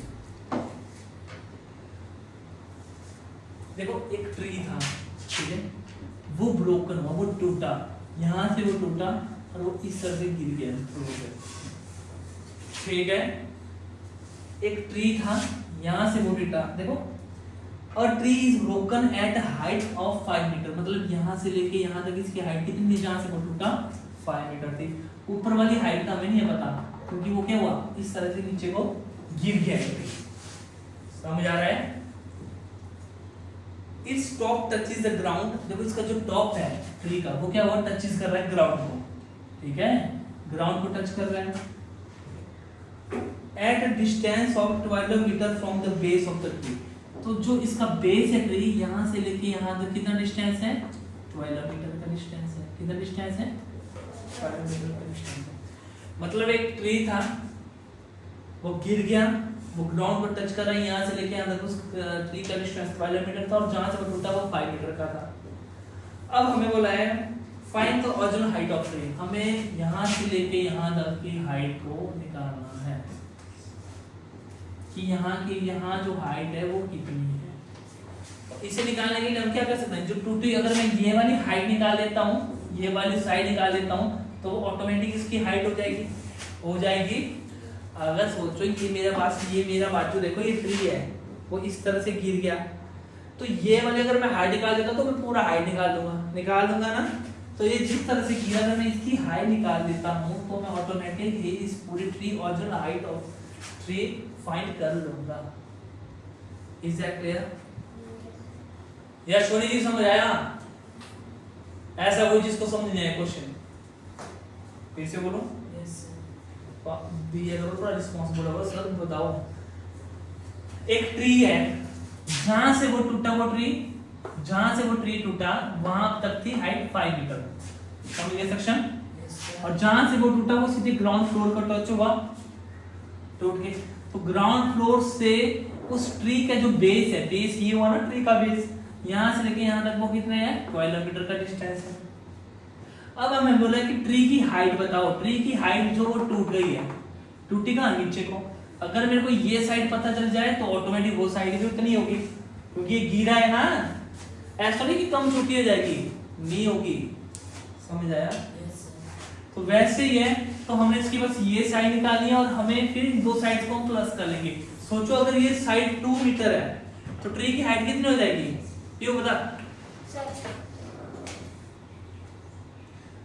देखो एक tree था, ठीक है, वो broken हुआ, वो टूटा, यहाँ से वो टूटा और वो इस तरह से गिर गया, ठीक है। एक ट्री था, यहाँ से वो टूटा, देखो, और tree is broken at height of 5 metre, मतलब यहाँ से लेके यहाँ तक इसकी हाइट कितनी थी, जहाँ से वो टूटा 5 मीटर थी। ऊपर वाली हाइट का हमें नहीं पता, क्योंकि वो क्या हुआ, इस तरह से नीचे को गिर गया। समझ आ रहा है? Its top touches the ground, देखो इसका जो टॉप है ट्री का वो क्या हुआ, टचेस कर रहा है ग्राउंड को, ठीक है, ग्राउंड को टच कर रहा है। At a distance of 12 metre from the base of the tree, तो जो इसका बेस है ट्री, यहाँ से लेके यहाँ तक कितना डिस्टेंस है, 12 मीटर का डिस्टेंस है। कितना डिस्टेंस है, 12 मीटर का डिस्टेंस है। मतलब एक ट्री था, वो गिर गया, वो ग्राउंड पर टच कर रहा है, यहाँ से लेके यहाँ तक उस ट्री का डिस्टेंस 12 मीटर था, और जहाँ से वो टूटा वो 5 मीटर का था। अब हमें बोला है find the original height of tree, हमें यहाँ से लेके यहाँ तक की हाइट को निकालना है कि यहाँ जो हाइट है वो कितनी है। तो इसे निकालने के लिए हम क्या कर सकते हैं, जो टूटी, अगर मैं ये वाली हाइट निकाल देता हूँ, ये वाली साइड निकाल देता हूँ, तो ऑटोमेटिक इसकी हाइट हो जाएगी। अगर सोचो ये मेरे पास, ये मेरा बाजू देखो, ये ट्री है, वो इस तरह से गिर गया, तो ये वाले अगर मैं हाइट निकाल देता तो मैं पूरा हाइट निकाल दूंगा ना। तो ये जिस तरह से गिरा, अगर मैं इसकी हाइट निकाल देता हूँ तो मैं ऑटोमेटिक इस पूरी tree original height of tree find कर लूंगा। Is that clear? या सोनी जी समझ आया? ऐसा कोई जिसको समझ नहीं आया क्वेश्चन फिर से बोलो। दिया करो, थोड़ा रिस्पांसिबल हो, सर बताओ। एक ट्री है, जहां से वो टूटा, वो ट्री जहां से वो ट्री टूटा वहां तक थी हाइट 5 मीटर, समझ गए सेक्शन? और जहां से वो टूटा वो सीधे ग्राउंड फ्लोर पर टच हुआ, टूट के, तो ग्राउंड फ्लोर से उस ट्री का जो बेस है, बेस ये हुआ ना ट्री का बेस, यहां से लेके यहां तक वो कितने है, 12 मीटर का डिस्टेंस है। अब हमें बोला कि ट्री की हाइट बताओ, ट्री की हाइट जो वो टूट गई है, टूटी कहाँ नीचे को। अगर मेरे को ये साइड पता चल जाए तो ऑटोमेटिक वो साइड भी उतनी होगी, क्योंकि ये गिरा है ना। ऐसा नहीं कि कम छोटी हो जाएगी, नहीं होगी। समझ आया? तो वैसे ही है, तो हमने इसकी बस ये साइड निकालनी है और हमें फिर इन दो साइड को हम प्लस कर लेंगे। सोचो अगर ये साइड 2 मीटर है तो ट्री की हाइट कितनी हो जाएगी, ये बता।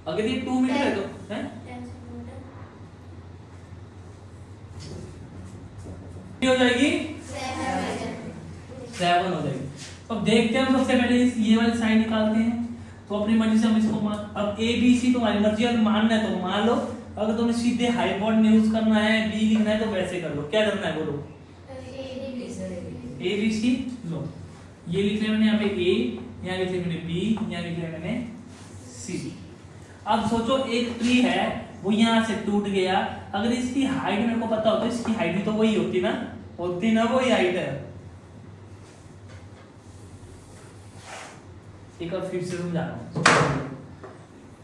अगर ये 2 मीटर है तो है हो जाएगी 7 हो जाएगी। तो अब देखते हैं, हम सबसे पहले ये वाली साइड निकालते हैं। तो अपनी मर्जी से हम इसको अब ए बी सी तुम्हारी मर्जी, अगर मानना है तो मान लो, अगर तुम्हें सीधे हाइपोटेन्यूज यूज करना है, बी लिखना है तो वैसे कर लो। क्या करना है बोलो? ए बी सी लो, ये लिख लिया मैंने यहाँ पे ए, यहाँ लिख लिया मैंने बी, यहाँ लिख लिया मैंने सी। अब सोचो एक ट्री है वो यहाँ से टूट गया, अगर इसकी हाइट मेरे को पता होता, इसकी हाइट भी तो वही होती ना, होती ना वही हाइट है। एक बार फिर से समझा रहा हूँ,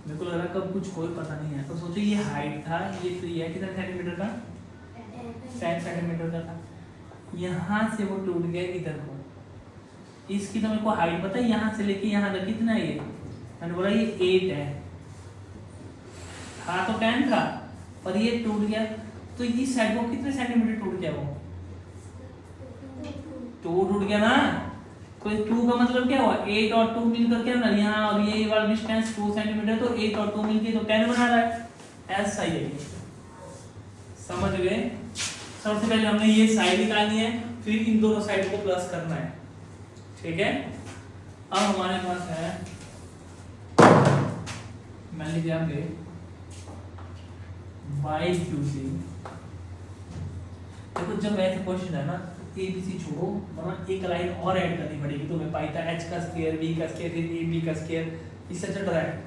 मेरे को लग रहा कब कुछ कोई पता नहीं है। तो सोचो ये हाइट था, ये ट्री है कितने सेंटीमीटर का, 10 सेंटीमीटर का था। यहाँ से वो टूट गया इधर को, इसकी तो मेरे को हाइट पता है, यहाँ से लेके यहाँ तक कितना है ये, मैंने बोला ये 8 है, हाँ तो 10 था, पर ये टूट गया। तो इस साइड को कितने सेंटीमीटर टूट गया, वो 2 टूट गया ना। तो 2 का मतलब क्या हुआ, 8 और 2 मिलकर क्या ना, यहाँ और ये वाला डिस्टेंस 2 सेंटीमीटर, तो 8 और 2 मिलकर तो 10 बना रहा है। ऐसा ही है, समझ गए? सबसे पहले हमने ये साइड निकालनी है, फिर इन दोनों साइड को प्लस करना है, ठीक है। अब हमारे पास है, मान लीजिए आपके बाई क्यूसी। देखो जब ऐसे क्वेश्चन है ना, ए बी सी छोड़ो, वरना एक लाइन और ऐड करनी पड़ेगी तुम्हें, पाई था एच का स्क्वायर, बी का स्क्वायर, फिर ए बी का स्क्वायर, इससे चल रहा है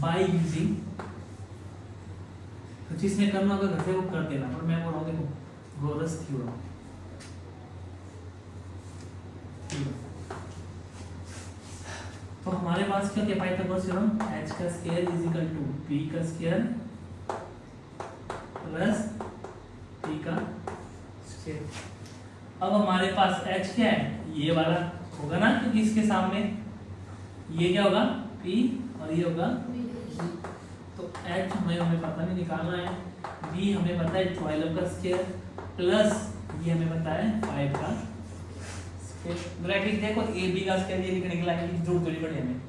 बाई यूजिंग। तो जिसमें करना होगा घर से वो कर देना, पर मैं बोल रहा हूँ देखो गोरस थ्योरम। तो हमारे पास क्या क्या पाइथागोरस थ्योरम, h का square is equal to b का स्क्वायर प्लस p का स्क्वायर। अब हमारे पास h क्या है, ये वाला होगा ना, क्योंकि इसके सामने ये क्या होगा p और ये होगा b। तो h हमें पता नहीं निकालना है, b हमें पता है 12 का स्क्वायर प्लस ये हमें पता है 5 का स्क्वायर। ब्रैकेट देखो a b का स्क्वायर ये लिखने के लिए जरूरत थोड़ी पड़ी हमें,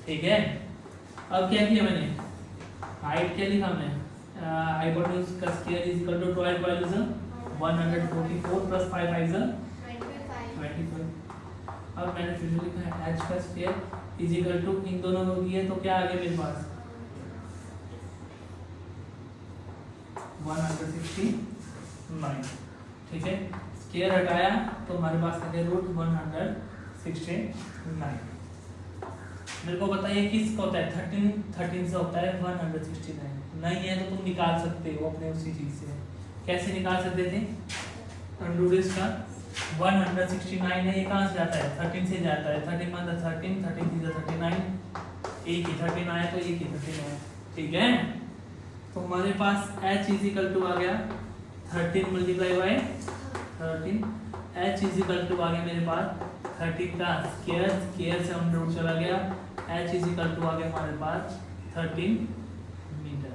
ठीक है। अब क्या किया मैंने, हाइट क्या लिखा हमने, हाइपोटेन्यूज का square is equal to 12 is 144 plus 5 is 25। अब मैंने फिर से लिखा है h का स्क्वायर इज इक्वल टू, इन दोनों को किए तो क्या आ गया मेरे पास 169, ठीक है। स्क्वायर हटाया तो हमारे पास आ गया रूट 169। मेरे को बताइए किसका होता है, 13 से होता है 169, नहीं है तो तुम निकाल सकते हो अपने उसी चीज से। कैसे निकाल सकते थे, अंडर इसका 169 है, ये कहाँ से जाता है 13 से जाता है, 13 × 13, 13 × 39, एक ही 13 आया तो एक ही 13 आया, ठीक है। तो हमारे पास h इज इक्वल टू आ गया 13 multiply by 13, h is equal to आ गया मेरे पास 13 का स्क्वायर, स्क्वायर से अंडर रूट चला गया, h इज इक्वल टू आ गया हमारे पास 13 मीटर,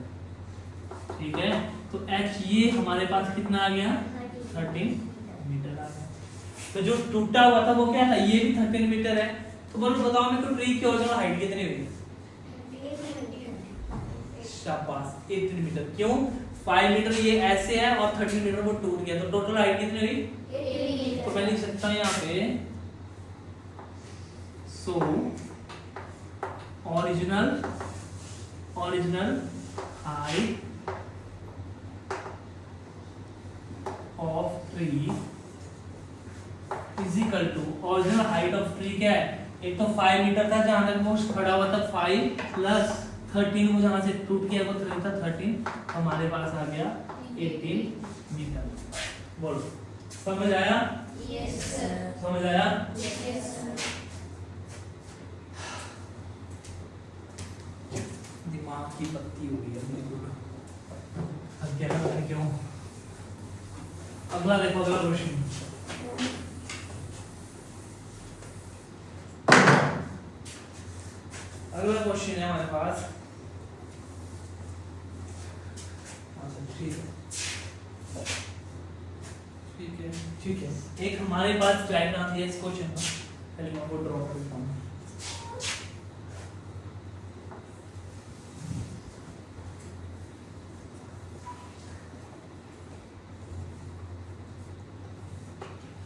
ठीक है। तो h ये हमारे पास कितना आ गया 13 मीटर आ गया। तो जो टूटा हुआ था वो क्या था, ये भी 13 मीटर है। तो बोलो बताओ मेरे को ट्री की ओरिजिनल हाइट कितनी हुई, शाबाश 18 मीटर। क्यों, 5 मीटर ये ऐसे है और 13 मीटर वो टूट गया, तो टोटल हाइट कितनी हुई। तो मैं लिख सकता हूँ यहाँ पे, so original height of tree is equal to, original height of tree क्या है, एक तो 5 मीटर था जहां तक वो खड़ा हुआ था, 5 प्लस 13 वो जहां से टूट गया वो 3 था 13, हमारे पास आ गया 18 मीटर। बोलो समझ आया? Yes sir. समझ आया? Yes sir. दिमाग की पत्ती हो गई है, अब क्या क्यों अगला देखो, अगला क्वेश्चन। अगला क्वेश्चन है हमारे पास, ठीक है ठीक है ठीक है। एक हमारे पास डायग्राम है इस क्वेश्चन का, पहले मैं वो ड्रॉ कर देता हूँ।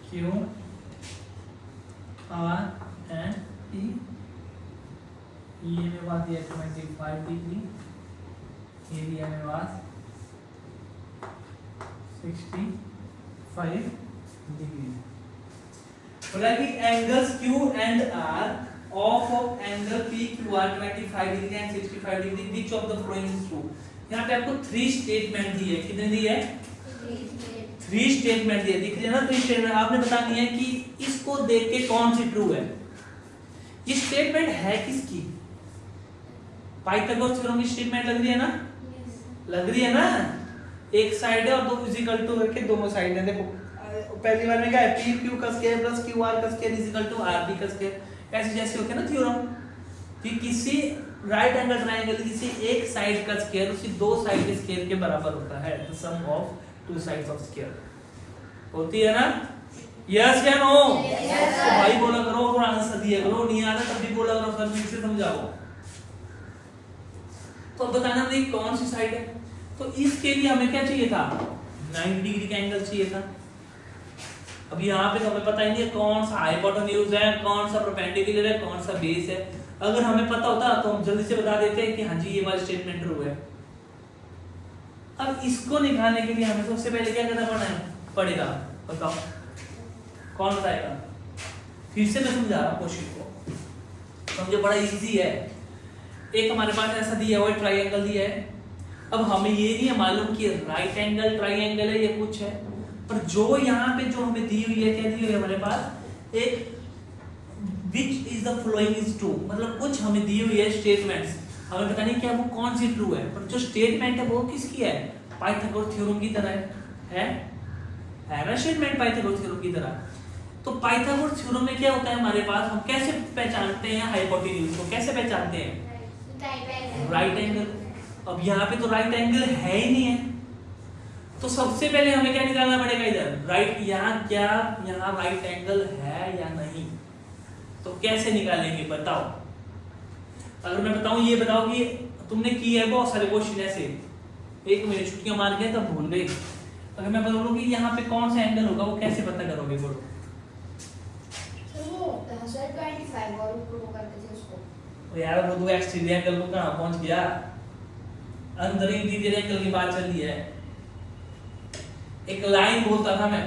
Q R and T, ये में बात है 25 डिग्री, ये दिया मेरे पास 65 डिग्री। बोला कि angles Q and R of angle PQR 25 degree and 65 degree, which of the following is true। यहाँ पे आपको 3 स्टेटमेंट दी है, कितने दी है? 3 स्टेटमेंट दिए, दिख रही है ना 3 स्टेटमेंट। आपने बतानी है कि इसको देख के कौन सी ट्रू है। ये स्टेटमेंट है किसकी? पाइथागोरस थ्योरम की स्टेटमेंट लग रही है ना? लग रही है ना? एक साइड है और दो इक्वल टू करके दोनों साइड है। देखो पहली बार में क्या है, PQ का स्क्वायर प्लस QR का square is equal to RP का स्क्वायर। ऐसे जैसे होते हैं ना थ्योरम कि किसी राइट एंगल ट्रायंगल किसी एक साइड का स्क्वायर उसी दो साइड के स्क्वायर के बराबर होता है, the sum of two sides of square होती है ना? यस या नो? तो भाई बोला करो और आंसर दिया करो, नहीं आ रहा तब भी बोला करो, सर फिर से समझाओ। तो बताना नहीं कौन सी साइड है। तो इसके लिए हमें क्या चाहिए था? 90 डिग्री का एंगल चाहिए था। अब यहाँ पे तो हमें पता ही नहीं है कौन सा हाइपोटेन्यूज है, कौन सा परपेंडिकुलर है, कौन सा बेस है। अगर हमें पता होता तो हम जल्दी से बता देते हैं कि हाँ जी ये वाला स्टेटमेंट ट्रू है। अब इसको निकालने के लिए हमें सबसे पहले क्या करना पड़ेगा? बताओ कौन बताएगा? फिर से मैं समझा रहा हूँ क्वेश्चन को, समझो बड़ा इजी है। एक हमारे पास ऐसा दिया हुआ है, ट्रायंगल दिया है। अब हमें ये नहीं है मालूम कि राइट एंगल ट्रायंगल है या कुछ है, पर जो यहाँ पे जो हमें दी हुई है, क्या दी हुई है हमारे पास? एक which is the following is true, मतलब कुछ हमें दी हुई है स्टेटमेंट्स, हमें पता नहीं क्या वो कौन सी ट्रू है, पर जो स्टेटमेंट है वो किसकी है? पाइथागोरस थ्योरम की तरह है ना स्टेटमेंट पाइथागोरस थ्योरम की तरह। तो पाइथागोरस थ्योरम में क्या होता है हमारे पास, हम कैसे पहचानते हैं हाइपोटेन्यूज को? कैसे पहचानते हैं? Right angle. अब यहाँ पे तो राइट एंगल है ही नहीं है, तो सबसे पहले हमें क्या निकालना पड़ेगा इधर? राइट, यहाँ क्या यहाँ राइट एंगल है या नहीं? तो कैसे निकालेंगे बताओ? अगर मैं बताऊं, ये बताओ कि तुमने की है बहुत सारे क्वेश्चन ऐसे, एक महीने छुट्टियां मार के तब भूल गए। अगर मैं बोलूं कि यहाँ पे कौन सा एंगल होगा, वो कैसे पता करोगे? बोलो। सर 25 और ऊपर वो करते थे उसको। तो यार वो तो एक्सटीरियर एंगल को कहां पहुंच गया? अंदर इंटीरियर एंगल की बात चल रही है। एक लाइन बोलता था मैं,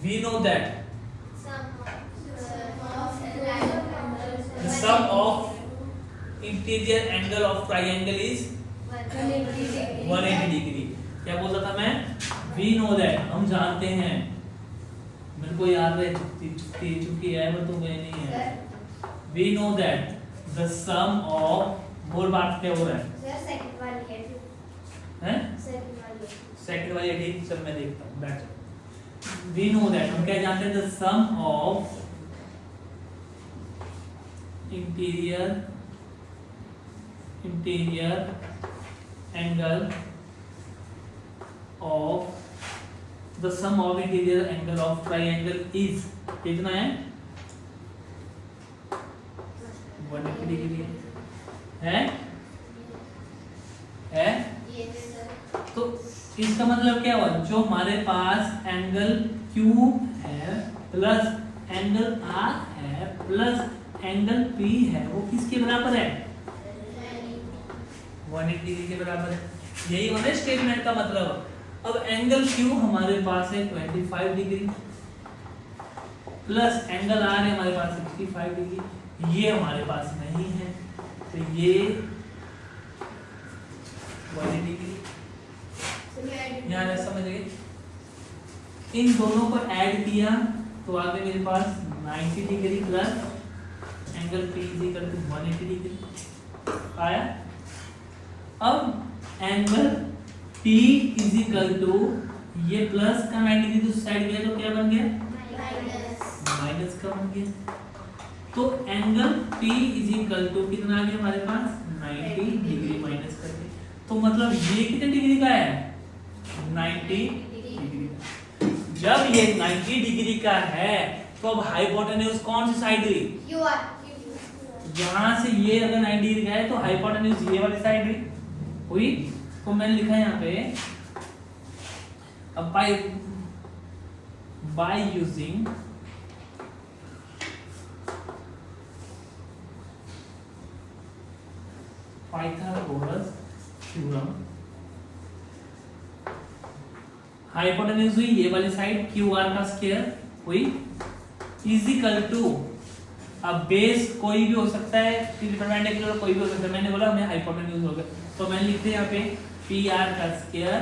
we know that the sum of interior angle of triangle is 180 degree. क्या बोलता था मैं? we know that, हम जानते हैं। मेरे को याद है चुकी है वो तो मैं नहीं है। we know that the sum of, बोल बात क्या हो रहा है? सर सेकंड वाली है हैं? सेकंड वाली ठीक, चल मैं देखता हूँ, बैठ जाओ। we know that, हम क्या जानते हैं? the sum of interior angle of the sum of interior angle of triangle is कितना है? 180 डिग्री है? तो इसका मतलब क्या हुआ? जो हमारे पास एंगल Q है प्लस एंगल R है प्लस एंगल P है, वो किसके बराबर है? 180 डिग्री के बराबर है। यही होना स्टेटमेंट का मतलब। अब एंगल Q हमारे पास है 25 डिग्री प्लस एंगल R है हमारे पास 65 डिग्री, ये हमारे पास नहीं है, तो ये 180 डिग्री। यहाँ समझ गए? इन दोनों को ऐड किया तो आ गए मेरे पास 90 degree plus angle P is equal to 180 degree आया। अब angle P is equal to ये प्लस का 90 डिग्री दूसरी साइड गया तो क्या बन गया, माइनस का बन गया। तो angle P is equal to कितना आ गया हमारे पास, 90 डिग्री माइनस करके। तो मतलब ये कितने डिग्री का है, 90 डिग्री का। जब ये 90 डिग्री का है तो अब हाइपोटेन्यूज कौन सी साइड हुई, यहाँ से ये अगर 90 डिग्री का है तो हाइपोटेन्यूज ये वाली साइड हुई। तो मैंने लिखा है यहाँ पे, अब by using Pythagoras theorem, hypotenuse हुई ये वाली साइड, QR का स्क्वायर हुई, इज इक्वल टू, अब बेस कोई भी हो सकता है, परपेंडिकुलर कोई भी हो सकता है, मैंने बोला हमें हाइपोटेन्यूज हो गया तो मैंने लिखते हैं यहाँ पे PR का स्क्वायर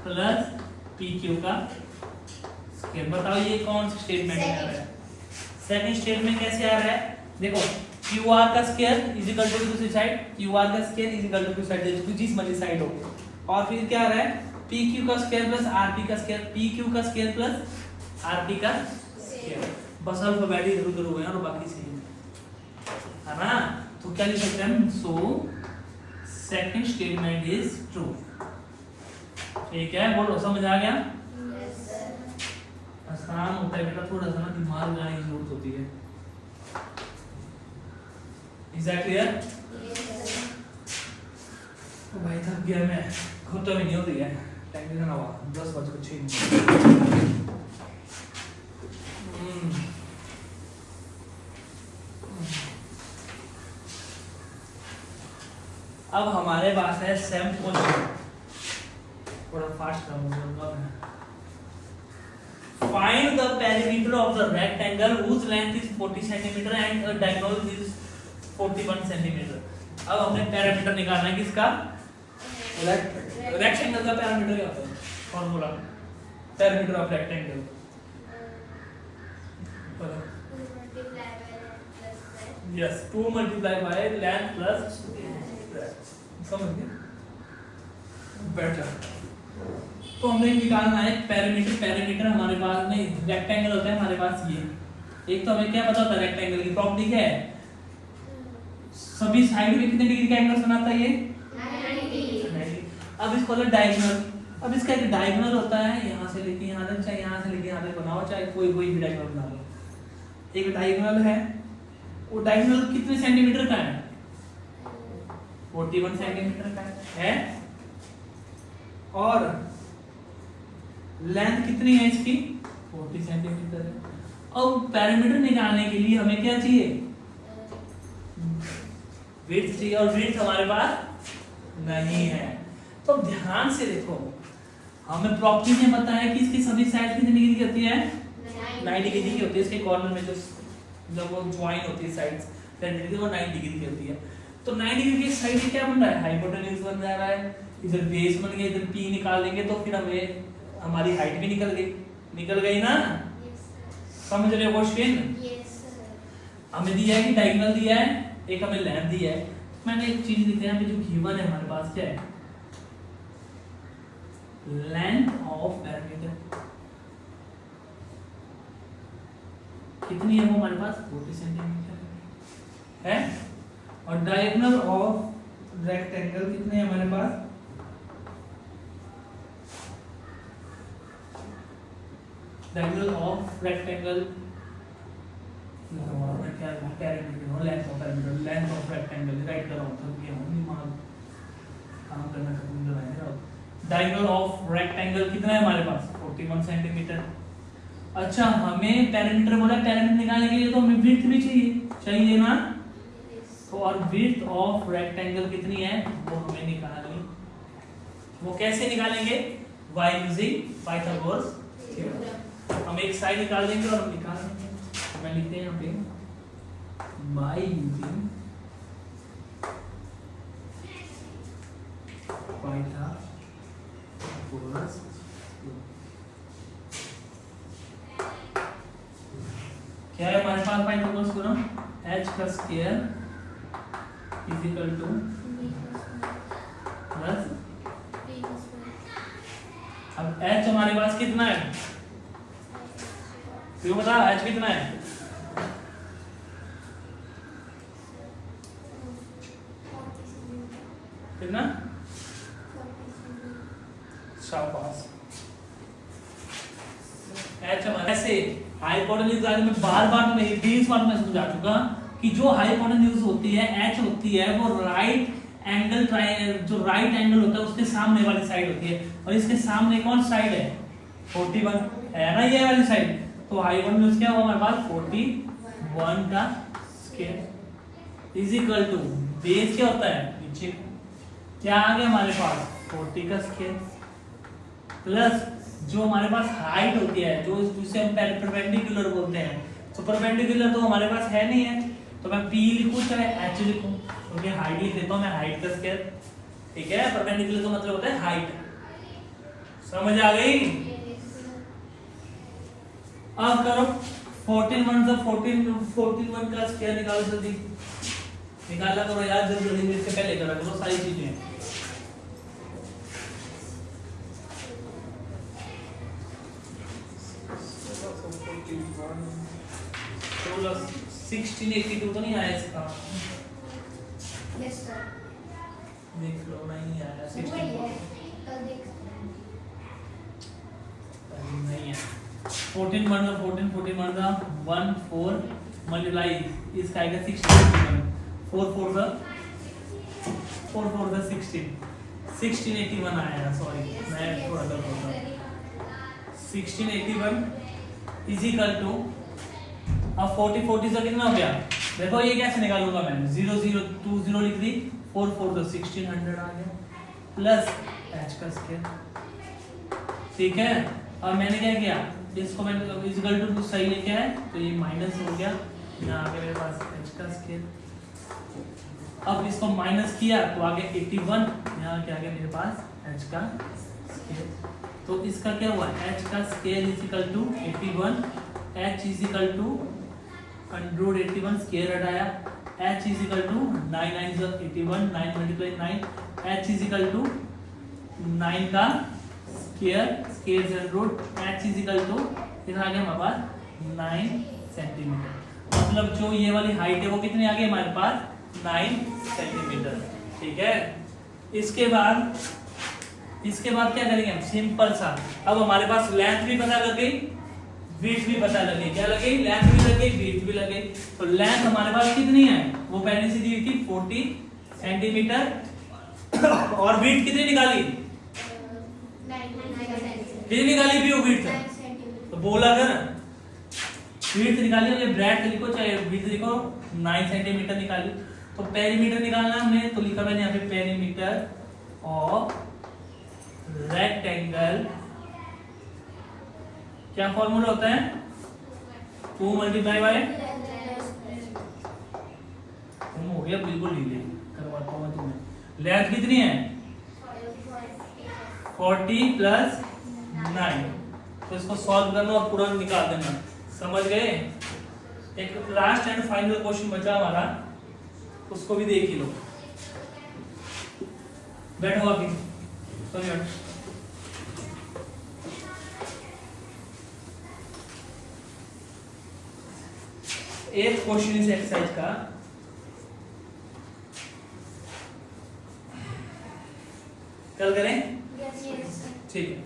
प्लस PQ का स्क्वायर। बताओ ये कौन सा स्टेटमेंट आ रहा है, सेकंड स्टेटमेंट कैसे आ रहा है, देखो QR का स्क्वायर इज इक्वल टू दूसरी साइड, QR का square is equal to side जिस मर्जी साइड हो, और फिर क्या आ रहा है PQ का स्क्वायर प्लस RP का स्क्वायर, PQ का स्क्वायर प्लस RP का स्क्वायर। बस अल्फाबेट इधर उधर हुए हैं और बाकी सही है ना। तो क्या लिख सकते हैं हम, so second statement is true. ठीक है, बोलो समझ आ गया। आसान होता है बेटा, थोड़ा सा ना दिमाग लगाने की जरूरत होती है। Is that clear? भाई थक गया मैं, खत्म ही नहीं हो रही है, टाइम देखना हुआ 10:06। अब हमारे पास है सेम क्वेश्चन, थोड़ा फास्ट करूंगा मैं। Find the perimeter of the rectangle whose length is 40 cm and diagonal is 41 cm। अब हमने पैरामीटर निकालना है किसका, रेक्टेंगल का पैरामीटर क्या होता है, formula parameter of rectangle, yes 2 multiply by length plus, समझ गए बेटर। तो हमने निकालना है पैरामीटर, पैरामीटर हमारे पास नहीं, रेक्टेंगल होता है हमारे पास ये, एक तो हमें क्या पता होता है रेक्टेंगल की प्रॉपर्टी क्या है, सभी साइड में कितने डिग्री का एंगल बनाता है ये 90। अब इसको डायगोनल, अब इसका एक डायगोनल होता है, यहाँ से लेके यहाँ तक, चाहे यहाँ से लेके यहाँ तक बनाओ, चाहे कोई भी डायगोनल बना लो। एक डायगोनल है, वो डायगोनल कितने सेंटीमीटर का है, 41 सेंटीमीटर का है, और लेंथ कितनी है इसकी 40 सेंटीमीटर है। अब पैरामीटर निकालने के लिए हमें क्या चाहिए, विड्थ चाहिए, और विड्थ हमारे पास नहीं है। तो ध्यान से देखो, हमें प्रॉपर्टी ने बताया कि इसकी सभी साइड कितनी डिग्री की होती है, 90 डिग्री की होती है। इसके कॉर्नर में जो जब वो ज्वाइन होती है साइड्स, वो 90 डिग्री की होती है। तो 90 डिग्री की साइड में क्या बन रहा है, हाइपोटेन्यूज बन जा रहा है, इधर बेस बन गया, इधर P निकाल लेंगे तो फिर हमें हमारी हाइट भी निकल गई ना। समझ रहे हो क्वेश्चन? हमें दिया है कि डायगोनल दिया है, एक हमें लेंथ दिया है। मैंने एक चीज लिखा है जो गिवन है हमारे पास, क्या है, लेंथ ऑफ पैरामीटर कितनी है, वो हमारे पास 40 सेंटीमीटर है, और डायगोनल ऑफ रेक्टेंगल कितने है हमारे पास, diagonal of rectangle length of rectangle write कर रहा हूं, तो ये दिमाग काम करना खत्म कर रहा है। डायगोनल ऑफ रेक्टेंगल कितना है हमारे पास 41 सेंटीमीटर। अच्छा, हमें पैरामीटर बोला, पैरामीटर निकालने के लिए तो हमें विड्थ भी चाहिए ना। तो और विड्थ ऑफ रेक्टेंगल कितनी है वो हमें निकालनी, वो कैसे निकालेंगे, बाय यूजिंग पाइथागोरस थ्योरम। हम एक साइड निकाल देंगे और हम निकाल देंगे, मैं लिखते हैं यहाँ पे बाय यूजिंग पाइथागोरस। क्या है हमारे पास पाइथागोरस थ्योरम, h का square is equal two plus, अब h हमारे पास कितना है? तू बता h कितना है? कितना? शाबाश। h हमारे ऐसे हाइपोटेन्यूज के बारे में बार-बार मैं 20 बार मैं समझा चुका कि जो हाइपोटेन्यूज होती है h होती है वो राइट एंगल जो राइट एंगल होता है उसके सामने वाली साइड होती है, और इसके सामने कौन साइड है? 41 है ना, ये वाली साइड। तो हाइपोटेन्यूज क्या हुआ हमारे पास? 41 का square is equal to base क्या होता है? नीचे क्या आ गया हमारे पास? 40 का स्क्वायर प्लस जो हमारे पास हाइट होती है, जो जिसे हम परपेंडिकुलर बोलते हैं, तो परपेंडिकुलर तो हमारे पास है नहीं है, तो मैं p लिखूं चाहे h लिखूं, क्योंकि हाइट लिख देता हूं मैं, हाइट का स्क्वायर। ठीक है, परपेंडिकुलर का मतलब होता है हाइट। समझ आ गई? अब करो 14 1 का 14 1 का स्क्वायर निकालो, जल्दी निकाला करो यार, जल्दी इससे पहले करा करो सारी चीजें। 1682 तो नहीं आया इसका? Yes sir. देख लो, नहीं आया वही 16 है, कल देख नहीं है। 14 1 का 1 4 मल्टीप्लाई इसका आएगा 1681, 4 4 का 1681 आया, सॉरी मैं थोड़ा गलत हो गया। 1681 इज इक्वल टू, अब 40 से कितना हो गया? देखो ये कैसे निकालूंगा मैं? 0 0 2 0 लिख दी, 4 4 तो 1600 आ गया प्लस h का स्क्वायर। ठीक है, अब मैंने क्या किया? इसको मैंने इक्वल टू सही लेके आए तो ये माइनस हो गया, यहाँ आ गया मेरे पास h का स्क्वायर। अब इसको माइनस किया तो आ गया 81, यहाँ क्या आ गया मेरे पास? h का स्क्वायर। तो इसका क्या हुआ? h का square is equal to 81, h is equal to 181 square हटाया, h is equal to 9 9 81, 9 multiply 9, h is equal to 9 का स्क्वायर, स्क्वायर से root, h is equal to कितना आ गया हमारे पास? 9 सेंटीमीटर। मतलब जो ये वाली हाइट है वो कितनी आ गई हमारे पास? 9 सेंटीमीटर। ठीक है, इसके बाद क्या करेंगे हम? सिंपल सा, अब हमारे पास लेंथ भी पता लग गई, विड्थ भी पता लग गई। क्या लग गई? लेंथ भी लग गई, विड्थ भी लग गई। तो लेंथ हमारे पास कितनी है? वो पहले से दी हुई थी 40 सेंटीमीटर, और विड्थ कितनी निकाली? कितनी निकाली भी वो विड्थ? तो बोला कर, विड्थ निकाली, और ये ब्रेड्थ लिखो चाहे विड्थ लिखो, 9 सेंटीमीटर निकाली। तो पेरीमीटर निकालना हमने, तो लिखा मैंने यहाँ पे पेरीमीटर ऑफ रेक्टेंगल। क्या फॉर्मूला होता है? 2 मल्टीप्लाई बाय, हो गया बिल्कुल ढीले, करवाता हूं मैं तुम्हें। लेंथ कितनी है? 40 प्लस 9, तो इसको सॉल्व करना और पूरा निकाल देना। समझ गए? एक लास्ट एंड फाइनल क्वेश्चन बचा हमारा, उसको भी देख ही लो। बैठो अभी, सॉरी बैठो। एक क्वेश्चन इस एक्सरसाइज का, कल करें? यस यस ठीक है।